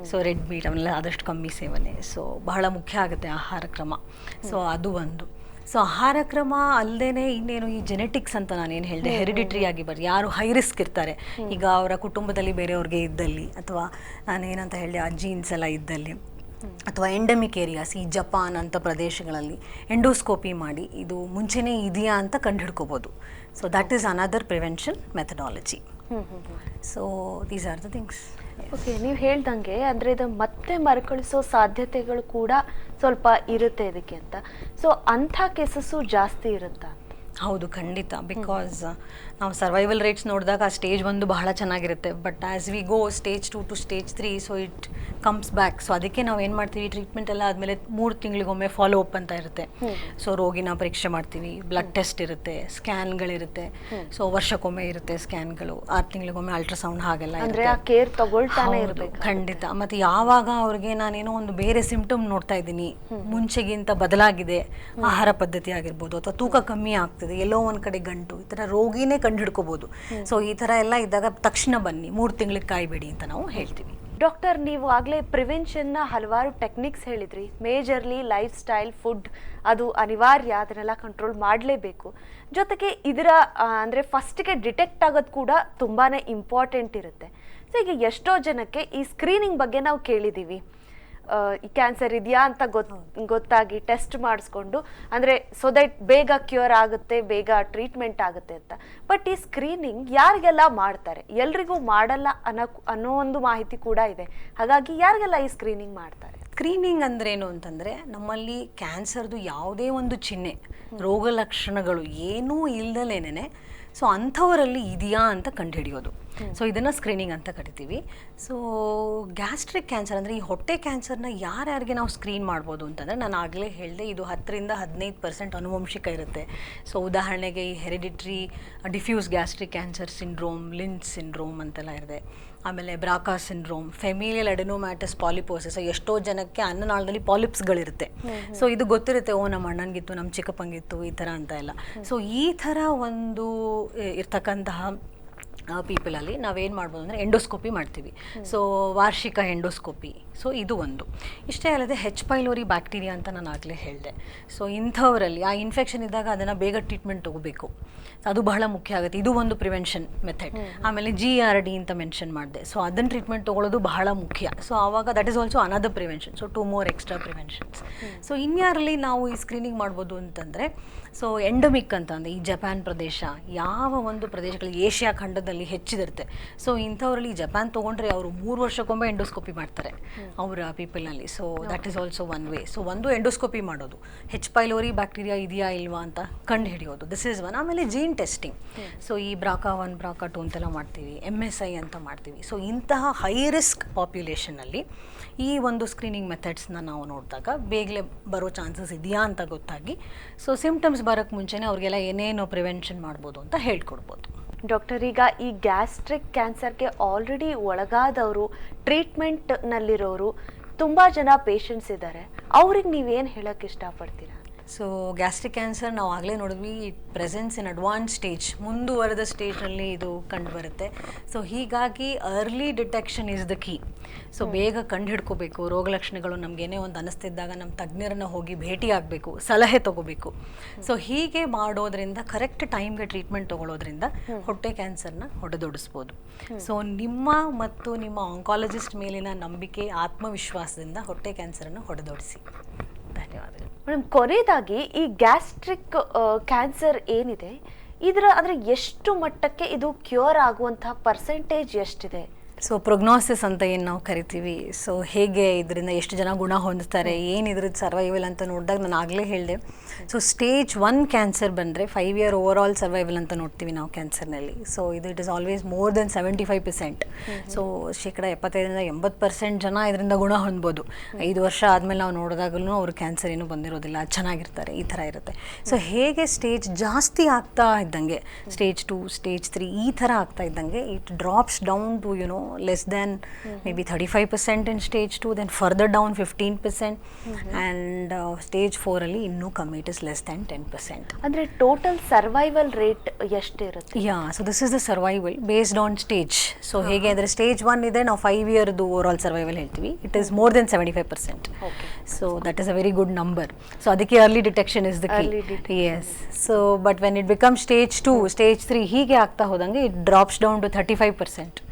ಸೊ ರೆಡ್ ಮೀಟ್ ಅವನ್ನೆಲ್ಲ ಆದಷ್ಟು ಕಮ್ಮಿ ಸೇವನೆ. ಸೊ ಬಹಳ ಮುಖ್ಯ ಆಗುತ್ತೆ ಆಹಾರ ಕ್ರಮ. ಸೊ ಅದು ಒಂದು. ಸೊ ಆಹಾರ ಕ್ರಮ ಅಲ್ಲದೇ ಇನ್ನೇನು ಈ ಜೆನೆಟಿಕ್ಸ್ ಅಂತ ನಾನೇನು ಹೇಳಿದೆ, ಹೆರಿಡಿಟ್ರಿ ಆಗಿ ಯಾರು ಹೈ ರಿಸ್ಕ್ ಇರ್ತಾರೆ, ಈಗ ಅವರ ಕುಟುಂಬದಲ್ಲಿ ಬೇರೆಯವ್ರಿಗೆ ಇದ್ದಲ್ಲಿ, ಅಥವಾ ನಾನೇನಂತ ಹೇಳಿದೆ ಆ ಜೀನ್ಸ್ ಎಲ್ಲ ಇದ್ದಲ್ಲಿ, ಅಥವಾ ಎಂಡೆಮಿಕ್ ಏರಿಯಾಸ್, ಈ ಜಪಾನ್ ಅಂತ ಪ್ರದೇಶಗಳಲ್ಲಿ ಎಂಡೋಸ್ಕೋಪಿ ಮಾಡಿ ಇದು ಮುಂಚೆನೇ ಇದೆಯಾ ಅಂತ ಕಂಡುಹಿಡ್ಕೋಬೋದು. So that is another prevention methodology. So these are the things. Okay, ನೀವು ಹೇಳ್ದಂಗೆ ಅಂದರೆ ಇದು ಮತ್ತೆ ಮರುಕಳಿಸೋ ಸಾಧ್ಯತೆಗಳು ಕೂಡ ಸ್ವಲ್ಪ ಇರುತ್ತೆ ಇದಕ್ಕೆ ಅಂತ. ಸೊ ಅಂಥ ಕೇಸಸ್ಸು ಜಾಸ್ತಿ ಇರುತ್ತಾ? ಹೌದು, ಖಂಡಿತ. ಬಿಕಾಸ್ ನಾವು ಸರ್ವೈವಲ್ ರೇಟ್ಸ್ ನೋಡಿದಾಗ ಸ್ಟೇಜ್ 1 ಬಹಳ ಚೆನ್ನಾಗಿರುತ್ತೆ. But as we go stage 2 to stage 3, so it comes back. So ಅದಕ್ಕೆ ನಾವು ಏನು ಮಾಡ್ತೀವಿ, ಟ್ರೀಟ್ಮೆಂಟ್ ಎಲ್ಲ ಆದಮೇಲೆ 3 ತಿಂಗಳಿಗೊಮ್ಮೆ ಫಾಲೋ ಅಪ್ ಅಂತ ಇರುತ್ತೆ. ಸೊ ರೋಗಿನ ಪರೀಕ್ಷೆ ಮಾಡ್ತೀವಿ, ಬ್ಲಡ್ ಟೆಸ್ಟ್ ಇರುತ್ತೆ, ಸ್ಕ್ಯಾನ್ಗಳಿರುತ್ತೆ. ಸೊ ವರ್ಷಕ್ಕೊಮ್ಮೆ ಇರುತ್ತೆ ಸ್ಕ್ಯಾನ್ಗಳು, 6 ತಿಂಗಳಿಗೊಮ್ಮೆ ಅಲ್ಟ್ರಾಸೌಂಡ್, ಹಾಗೆಲ್ಲ ಅಂದರೆ ಕೇರ್ ತಗೊಳ್ತಾನೆ ಇರಬೇಕು. ಖಂಡಿತ. ಮತ್ತು ಯಾವಾಗ ಅವ್ರಿಗೆ ನಾನೇನೋ ಒಂದು ಬೇರೆ ಸಿಂಪ್ಟಮ್ ನೋಡ್ತಾ ಇದ್ದೀನಿ, ಮುಂಚೆಗಿಂತ ಬದಲಾಗಿದೆ, ಆಹಾರ ಪದ್ಧತಿ ಆಗಿರ್ಬೋದು, ಅಥವಾ ತೂಕ ಕಮ್ಮಿ ಆಗ್ತದೆ, ಎಲ್ಲೋ ಒಂದು ಕಡೆ ಗಂಟು, ಈ ಥರ ರೋಗಿನೇ ಕಂಡು ಹಿಡ್ಕೋಬಹುದು. ಸೊ ಈ ಥರ ಎಲ್ಲ ಇದ್ದಾಗ ತಕ್ಷಣ ಬನ್ನಿ, 3 ತಿಂಗಳಿಗೆ ಕಾಯಬೇಡಿ ಅಂತ ನಾವು ಹೇಳ್ತೀವಿ. ಡಾಕ್ಟರ್, ನೀವು ಆಗಲೇ ಪ್ರಿವೆನ್ಷನ್ನ ಹಲವಾರು ಟೆಕ್ನಿಕ್ಸ್ ಹೇಳಿದ್ರಿ. ಮೇಜರ್ಲಿ ಲೈಫ್ ಸ್ಟೈಲ್, ಫುಡ್ ಅದು ಅನಿವಾರ್ಯ, ಅದನ್ನೆಲ್ಲ ಕಂಟ್ರೋಲ್ ಮಾಡಲೇಬೇಕು. ಜೊತೆಗೆ ಇದರ ಅಂದರೆ ಫಸ್ಟಿಗೆ ಡಿಟೆಕ್ಟ್ ಆಗೋದು ಕೂಡ ತುಂಬಾ ಇಂಪಾರ್ಟೆಂಟ್ ಇರುತ್ತೆ. ಸೊ ಈಗ ಎಷ್ಟೋ ಜನಕ್ಕೆ ಈ ಸ್ಕ್ರೀನಿಂಗ್ ಬಗ್ಗೆ ನಾವು ಕೇಳಿದ್ದೀವಿ, ಈ ಕ್ಯಾನ್ಸರ್ ಇದೆಯಾ ಅಂತ ಗೊತ್ತಾಗಿ ಟೆಸ್ಟ್ ಮಾಡಿಸ್ಕೊಂಡು, ಅಂದರೆ ಸೊ ದಟ್ ಬೇಗ ಕ್ಯೂರ್ ಆಗುತ್ತೆ, ಬೇಗ ಟ್ರೀಟ್ಮೆಂಟ್ ಆಗುತ್ತೆ ಅಂತ. ಬಟ್ ಈ ಸ್ಕ್ರೀನಿಂಗ್ ಯಾರಿಗೆಲ್ಲ ಮಾಡ್ತಾರೆ, ಎಲ್ರಿಗೂ ಮಾಡಲ್ಲ ಅನ್ನೋ ಒಂದು ಮಾಹಿತಿ ಕೂಡ ಇದೆ. ಹಾಗಾಗಿ ಯಾರಿಗೆಲ್ಲ ಈ ಸ್ಕ್ರೀನಿಂಗ್ ಮಾಡ್ತಾರೆ? ಸ್ಕ್ರೀನಿಂಗ್ ಅಂದ್ರೇನು ಅಂತಂದರೆ, ನಮ್ಮಲ್ಲಿ ಕ್ಯಾನ್ಸರ್ದು ಯಾವುದೇ ಒಂದು ಚಿಹ್ನೆ, ರೋಗ ಲಕ್ಷಣಗಳು ಏನೂ ಇಲ್ದಲೇನೆ ಸೊ ಅಂಥವರಲ್ಲಿ ಇದೆಯಾ ಅಂತ ಕಂಡುಹಿಡಿಯೋದು. ಸೊ ಇದನ್ನು ಸ್ಕ್ರೀನಿಂಗ್ ಅಂತ ಕರಿತೀವಿ. ಸೊ ಗ್ಯಾಸ್ಟ್ರಿಕ್ ಕ್ಯಾನ್ಸರ್ ಅಂದರೆ ಈ ಹೊಟ್ಟೆ ಕ್ಯಾನ್ಸರ್ನ ಯಾರ್ಯಾರಿಗೆ ನಾವು ಸ್ಕ್ರೀನ್ ಮಾಡ್ಬೋದು ಅಂತಂದರೆ, ನಾನು ಆಗಲೇ ಹೇಳಿದೆ, ಇದು 10-15% ಅನುವಂಶಿಕ ಇರುತ್ತೆ. ಸೊ ಉದಾಹರಣೆಗೆ ಈ hereditary diffuse gastric cancer syndrome, Lynch syndrome ಅಂತೆಲ್ಲ ಇದೆ. ಆಮೇಲೆ ಬ್ರಾಕಾ ಸಿಂಡ್ರೋಮ್, ಫೆಮಿಲಿಯಲ್ ಅಡೆನೋಮ್ಯಾಟಸ್ ಪಾಲಿಪೋಸಿಸ್, ಎಷ್ಟೋ ಜನಕ್ಕೆ ಅನ್ನನಾಳದಲ್ಲಿ ಪಾಲಿಪ್ಸ್ಗಳಿರುತ್ತೆ. ಸೊ ಇದು ಗೊತ್ತಿರುತ್ತೆ, ನಮ್ಮ ಅಣ್ಣನಿಗಿತ್ತು, ನಮ್ಮ ಚಿಕ್ಕಪ್ಪಂಗಿತ್ತು, ಈ ಥರ ಅಂತ ಎಲ್ಲ. ಸೊ ಈ ಥರ ಒಂದು ಇರ್ತಕ್ಕಂತಹ ಪೀಪಲಲ್ಲಿ ನಾವೇನು ಮಾಡ್ಬೋದು ಅಂದರೆ ಎಂಡೋಸ್ಕೋಪಿ ಮಾಡ್ತೀವಿ. ಸೊ ವಾರ್ಷಿಕ ಎಂಡೋಸ್ಕೋಪಿ. ಸೊ ಇದು ಒಂದು. ಇಷ್ಟೇ ಅಲ್ಲದೆ ಹೆಚ್ ಪೈಲೋರಿ ಬ್ಯಾಕ್ಟೀರಿಯಾ ಅಂತ ನಾನು ಆಗಲೇ ಹೇಳಿದೆ. ಸೊ ಇಂಥವರಲ್ಲಿ ಆ ಇನ್ಫೆಕ್ಷನ್ ಇದ್ದಾಗ ಅದನ್ನು ಬೇಗ ಟ್ರೀಟ್ಮೆಂಟ್ ತೊಗೋಬೇಕು. ಅದು ಬಹಳ ಮುಖ್ಯ ಆಗುತ್ತೆ. ಇದು ಒಂದು ಪ್ರಿವೆನ್ಷನ್ ಮೆಥಡ್. ಆಮೇಲೆ GRD ಅಂತ ಮೆನ್ಷನ್ ಮಾಡಿದೆ. ಸೊ ಅದನ್ನು ಟ್ರೀಟ್ಮೆಂಟ್ ತೊಗೊಳ್ಳೋದು ಬಹಳ ಮುಖ್ಯ. ಸೊ ಆವಾಗ that is also another prevention. So 2 more extra preventions. So ಇನ್ಯಾರಲ್ಲಿ ನಾವು ಈ ಸ್ಕ್ರೀನಿಂಗ್ ಮಾಡ್ಬೋದು ಅಂತಂದರೆ, ಸೊ ಎಂಡಮಿಕ್ ಅಂತ ಅಂದರೆ ಈ ಜಪಾನ್ ಪ್ರದೇಶ, ಯಾವ ಒಂದು ಪ್ರದೇಶಗಳಲ್ಲಿ ಏಷ್ಯಾ ಖಂಡದಲ್ಲಿ ಪಾಪ್ಯುಲೇಷನಲ್ಲಿ ಹೆಚ್ಚಿದಿರುತ್ತೆ. ಸೊ ಇಂಥವ್ರಲ್ಲಿ ಜಪಾನ್ ತೊಗೊಂಡ್ರೆ ಅವರು 3 ವರ್ಷಕ್ಕೊಮ್ಮೆ ಎಂಡೋಸ್ಕೋಪಿ ಮಾಡ್ತಾರೆ ಅವರ ಪೀಪಲ್ನಲ್ಲಿ. So that is also one way. So ಒಂದು ಎಂಡೋಸ್ಕೋಪಿ ಮಾಡೋದು, ಹೆಚ್ ಪೈಲೋರಿ ಬ್ಯಾಕ್ಟೀರಿಯಾ ಇದೆಯಾ ಇಲ್ವಾ ಅಂತ ಕಂಡು ಹಿಡಿಯೋದು, ದಿಸ್ ಈಸ್ ಒನ್. ಆಮೇಲೆ ಜೀನ್ ಟೆಸ್ಟಿಂಗ್, ಸೊ ಈ BRCA1 BRCA2 ಅಂತೆಲ್ಲ ಮಾಡ್ತೀವಿ, MSI ಅಂತ ಮಾಡ್ತೀವಿ. ಸೊ ಇಂತಹ ಹೈ ರಿಸ್ಕ್ ಪಾಪ್ಯುಲೇಷನಲ್ಲಿ ಈ ಒಂದು ಸ್ಕ್ರೀನಿಂಗ್ ಮೆಥಡ್ಸ್ನ ನಾವು ನೋಡಿದಾಗ ಬೇಗನೆ ಬರೋ ಚಾನ್ಸಸ್ ಇದೆಯಾ ಅಂತ ಗೊತ್ತಾಗಿ, ಸೊ ಸಿಂಪ್ಟಮ್ಸ್ ಬರೋಕ್ಕೆ ಮುಂಚೆನೇ ಅವ್ರಿಗೆಲ್ಲ ಏನೇನು ಪ್ರಿವೆನ್ಷನ್ ಮಾಡ್ಬೋದು ಅಂತ ಹೇಳ್ಕೊಡ್ಬೋದು. ಡಾಕ್ಟರ್, ಈಗ ಈ ಗ್ಯಾಸ್ಟ್ರಿಕ್ ಕ್ಯಾನ್ಸರ್ಗೆ ಆಲ್ರೆಡಿ ಒಳಗಾದವರು, ಟ್ರೀಟ್ಮೆಂಟ್ನಲ್ಲಿರೋರು ತುಂಬ ಜನ ಪೇಷಂಟ್ಸ್ ಇದ್ದಾರೆ, ಅವ್ರಿಗೆ ನೀವೇನು ಹೇಳೋಕ್ಕೆ ಇಷ್ಟಪಡ್ತೀರಾ? ಸೊ ಗ್ಯಾಸ್ಟ್ರಿಕ್ ಕ್ಯಾನ್ಸರ್ ನಾವು ಆಗಲೇ ನೋಡಿದ್ವಿ, ಪ್ರೆಸೆನ್ಸ್ ಇನ್ ಅಡ್ವಾನ್ಸ್ ಸ್ಟೇಜ್, ಮುಂದುವರೆದ ಸ್ಟೇಜ್ನಲ್ಲಿ ಇದು ಕಂಡು ಬರುತ್ತೆ. ಸೊ ಹೀಗಾಗಿ early detection is the key. So ಬೇಗ ಕಂಡು ಹಿಡ್ಕೋಬೇಕು ರೋಗ ಲಕ್ಷಣಗಳು. ನಮಗೇನೇ ಒಂದು ಅನಿಸ್ತಿದ್ದಾಗ ನಮ್ಮ ತಜ್ಞರನ್ನ ಹೋಗಿ ಭೇಟಿ ಆಗಬೇಕು, ಸಲಹೆ ತೊಗೋಬೇಕು. ಸೊ ಹೀಗೆ ಮಾಡೋದ್ರಿಂದ, ಕರೆಕ್ಟ್ ಟೈಮ್ಗೆ ಟ್ರೀಟ್ಮೆಂಟ್ ತೊಗೊಳೋದ್ರಿಂದ ಹೊಟ್ಟೆ ಕ್ಯಾನ್ಸರ್ನ ಹೊಡೆದೊಡಿಸ್ಬೋದು. ಸೊ ನಿಮ್ಮ ಮತ್ತು ನಿಮ್ಮ ಆಂಕಾಲಜಿಸ್ಟ್ ಮೇಲಿನ ನಂಬಿಕೆ, ಆತ್ಮವಿಶ್ವಾಸದಿಂದ ಹೊಟ್ಟೆ ಕ್ಯಾನ್ಸರನ್ನು ಹೊಡೆದೊಡಿಸಿ. ಧನ್ಯವಾದಗಳು ಮೇಡಮ್. ಕೊನೆಯದಾಗಿ ಈ ಗ್ಯಾಸ್ಟ್ರಿಕ್ ಕ್ಯಾನ್ಸರ್ ಏನಿದೆ, ಆದರೆ ಎಷ್ಟು ಮಟ್ಟಕ್ಕೆ ಇದು ಕ್ಯೂರ್ ಆಗುವಂತಹ ಪರ್ಸೆಂಟೇಜ್ ಎಷ್ಟಿದೆ? ಸೊ ಪ್ರೊಗ್ನಾಸಿಸ್ ಅಂತ ಏನು ನಾವು ಕರಿತೀವಿ, ಸೊ ಹೇಗೆ ಇದರಿಂದ ಎಷ್ಟು ಜನ ಗುಣ ಹೊಂದ್ತಾರೆ, ಏನು ಇದ್ರದ್ದು ಸರ್ವೈವಲ್ ಅಂತ ನೋಡಿದಾಗ ನಾನು ಆಗಲೇ ಹೇಳಿದೆ. ಸೊ ಸ್ಟೇಜ್ 1 ಕ್ಯಾನ್ಸರ್ ಬಂದರೆ 5 year ಓವರ್ ಆಲ್ ಸರ್ವೈವಲ್ ಅಂತ ನೋಡ್ತೀವಿ ನಾವು ಕ್ಯಾನ್ಸರ್ನಲ್ಲಿ. So it is always more than 75%. So 75-80% ಜನ ಇದರಿಂದ ಗುಣ ಹೊಂದ್ಬೋದು. 5 ವರ್ಷ ಆದಮೇಲೆ ನಾವು ನೋಡಿದಾಗಲೂ ಅವ್ರು ಕ್ಯಾನ್ಸರ್ ಏನೂ ಬಂದಿರೋದಿಲ್ಲ, ಚೆನ್ನಾಗಿರ್ತಾರೆ, ಈ ಥರ ಇರುತ್ತೆ. ಸೊ ಹೇಗೆ ಸ್ಟೇಜ್ ಜಾಸ್ತಿ ಆಗ್ತಾ ಇದ್ದಂಗೆ, ಸ್ಟೇಜ್ 2, ಸ್ಟೇಜ್ 3 ಈ ಥರ ಆಗ್ತಾ ಇದ್ದಂಗೆ it drops down to less than maybe 35% in stage 2, then further down 15%, and stage 4 ಅಲ್ಲಿ ಇನ್ನೂ ಕಮ್ಮಿ, it is less than 10%. ಅಂದರೆ ಟೋಟಲ್ ಸರ್ವೈವಲ್ ರೇಟ್ ಎಷ್ಟಿರುತ್ತೆ? So this is the survival based on stage. So ಹೇಗೆ ಅಂದರೆ ಸ್ಟೇಜ್ 1 ಇದೆ, ನಾವು 5 yearದು ಓವರ್ ಆಲ್ ಸರ್ವೈವಲ್ ಹೇಳ್ತೀವಿ, it is more than 75%. So that is a very good number. So ಅದಕ್ಕೆ early detection is the key. Yes. So but when it become stage 2, stage 3 ಹೀಗೆ ಆಗ್ತಾ ಹೋದಂಗೆ it drops down to 35%.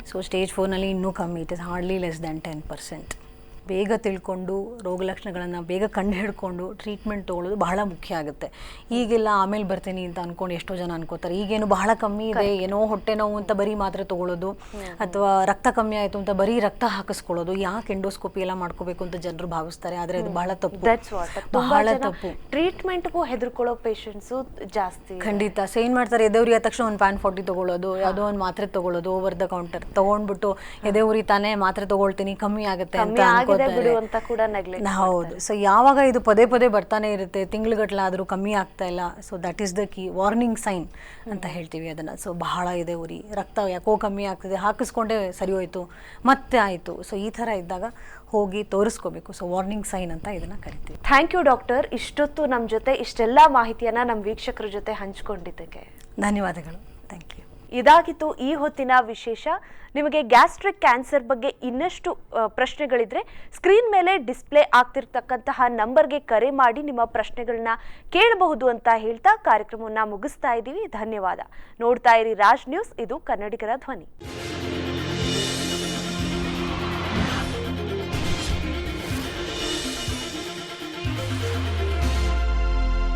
So stage 4ನಲ್ಲಿ ಇನ್ನೂ ಕಮ್ಮಿ, it is hardly less than 10%. ಬೇಗ ತಿಳ್ಕೊಂಡು ರೋಗ ಲಕ್ಷಣಗಳನ್ನು ಬೇಗ ಕಂಡು ಹಿಡ್ಕೊಂಡು ಟ್ರೀಟ್ಮೆಂಟ್ ತೊಗೊಳ್ಳೋದು ಬಹಳ ಮುಖ್ಯ ಆಗುತ್ತೆ. ಈಗೆಲ್ಲ ಆಮೇಲೆ ಬರ್ತೀನಿ ಅಂತ ಅಂದ್ಕೊಂಡು ಎಷ್ಟೋ ಜನ ಅನ್ಕೋತಾರೆ, ಈಗೇನು ಬಹಳ ಕಮ್ಮಿ ಇದೆ, ಏನೋ ಹೊಟ್ಟೆ ನೋವು ಅಂತ ಬರೀ ಮಾತ್ರೆ ತೊಗೊಳ್ಳೋದು, ಅಥವಾ ರಕ್ತ ಕಮ್ಮಿ ಆಯಿತು ಅಂತ ಬರೀ ರಕ್ತ ಹಾಕಿಸ್ಕೊಳ್ಳೋದು, ಯಾಕೆ ಎಂಡೋಸ್ಕೋಪಿ ಎಲ್ಲ ಮಾಡ್ಕೋಬೇಕು ಅಂತ ಜನರು ಭಾವಿಸ್ತಾರೆ. ಆದರೆ ಅದು ಬಹಳ ತಪ್ಪು, ಬಹಳ ತಪ್ಪು. ಟ್ರೀಟ್ಮೆಂಟ್ಗೂ ಹೆದರ್ಕೊಳ್ಳೋ ಪೇಷಂಟ್ಸು ಜಾಸ್ತಿ. ಖಂಡಿತ. ಸೊ ಏನು ಮಾಡ್ತಾರೆ, ಎದೆ ಆದ ತಕ್ಷಣ ಒಂದು ಪ್ಯಾನ್ 40 ತೊಗೊಳ್ಳೋದು, ಯಾವುದೋ ಒಂದು ಮಾತ್ರೆ ತೊಗೊಳ್ಳೋದು, ಓವರ್ ದ ಕೌಂಟರ್ ತೊಗೊಂಡ್ಬಿಟ್ಟು ಎದೆ ಉರಿತಾನೆ ಮಾತ್ರೆ ತೊಗೊಳ್ತೀನಿ ಕಮ್ಮಿ ಆಗುತ್ತೆ ಅಂತ ಅನ್ಕೋತಾರೆ. ಹೌದು. ಸೊ ಯಾವಾಗ ಇದು ಪದೇ ಪದೇ ಬರ್ತಾನೆ ಇರುತ್ತೆ, ತಿಂಗಳುಗಟ್ಟಲಾದರೂ ಕಮ್ಮಿ ಆಗ್ತಾ ಇಲ್ಲ, so that is the key, warning sign ಅಂತ ಹೇಳ್ತೀವಿ ಅದನ್ನು. ಸೊ ಬಹಳ ಇದೆ ಉರಿ, ರಕ್ತ ಯಾಕೋ ಕಮ್ಮಿ ಆಗ್ತದೆ, ಹಾಕಿಸ್ಕೊಂಡೆ ಸರಿ ಹೋಯ್ತು, ಮತ್ತೆ ಆಯಿತು. ಸೊ ಈ ಥರ ಇದ್ದಾಗ ಹೋಗಿ ತೋರಿಸ್ಕೋಬೇಕು. ಸೊ ವಾರ್ನಿಂಗ್ ಸೈನ್ ಅಂತ ಇದನ್ನು ಕರಿತೀವಿ. ಥ್ಯಾಂಕ್ ಯು ಡಾಕ್ಟರ್, ಇಷ್ಟೊತ್ತು ನಮ್ಮ ಜೊತೆ ಇಷ್ಟೆಲ್ಲ ಮಾಹಿತಿಯನ್ನು ನಮ್ಮ ವೀಕ್ಷಕರ ಜೊತೆ ಹಂಚಿಕೊಂಡಿದ್ದಕ್ಕೆ ಧನ್ಯವಾದಗಳು. Thank you. ಇದಾಗಿತ್ತು ಈ ಹೊತ್ತಿನ ವಿಶೇಷ. ನಿಮಗೆ ಗ್ಯಾಸ್ಟ್ರಿಕ್ ಕ್ಯಾನ್ಸರ್ ಬಗ್ಗೆ ಇನ್ನಷ್ಟು ಪ್ರಶ್ನೆಗಳಿದ್ರೆ ಸ್ಕ್ರೀನ್ ಮೇಲೆ ಡಿಸ್ಪ್ಲೇ ಆಗ್ತಿರ್ತಕ್ಕಂತಹ ನಂಬರ್ಗೆ ಕರೆ ಮಾಡಿ ನಿಮ್ಮ ಪ್ರಶ್ನೆಗಳನ್ನ ಕೇಳಬಹುದು ಅಂತ ಹೇಳ್ತಾ ಕಾರ್ಯಕ್ರಮವನ್ನು ಮುಗಿಸ್ತಾ ಇದ್ದೀವಿ. ಧನ್ಯವಾದ. ನೋಡ್ತಾ ಇರಿ ರಾಜ್ ನ್ಯೂಸ್, ಇದು ಕನ್ನಡಿಗರ ಧ್ವನಿ.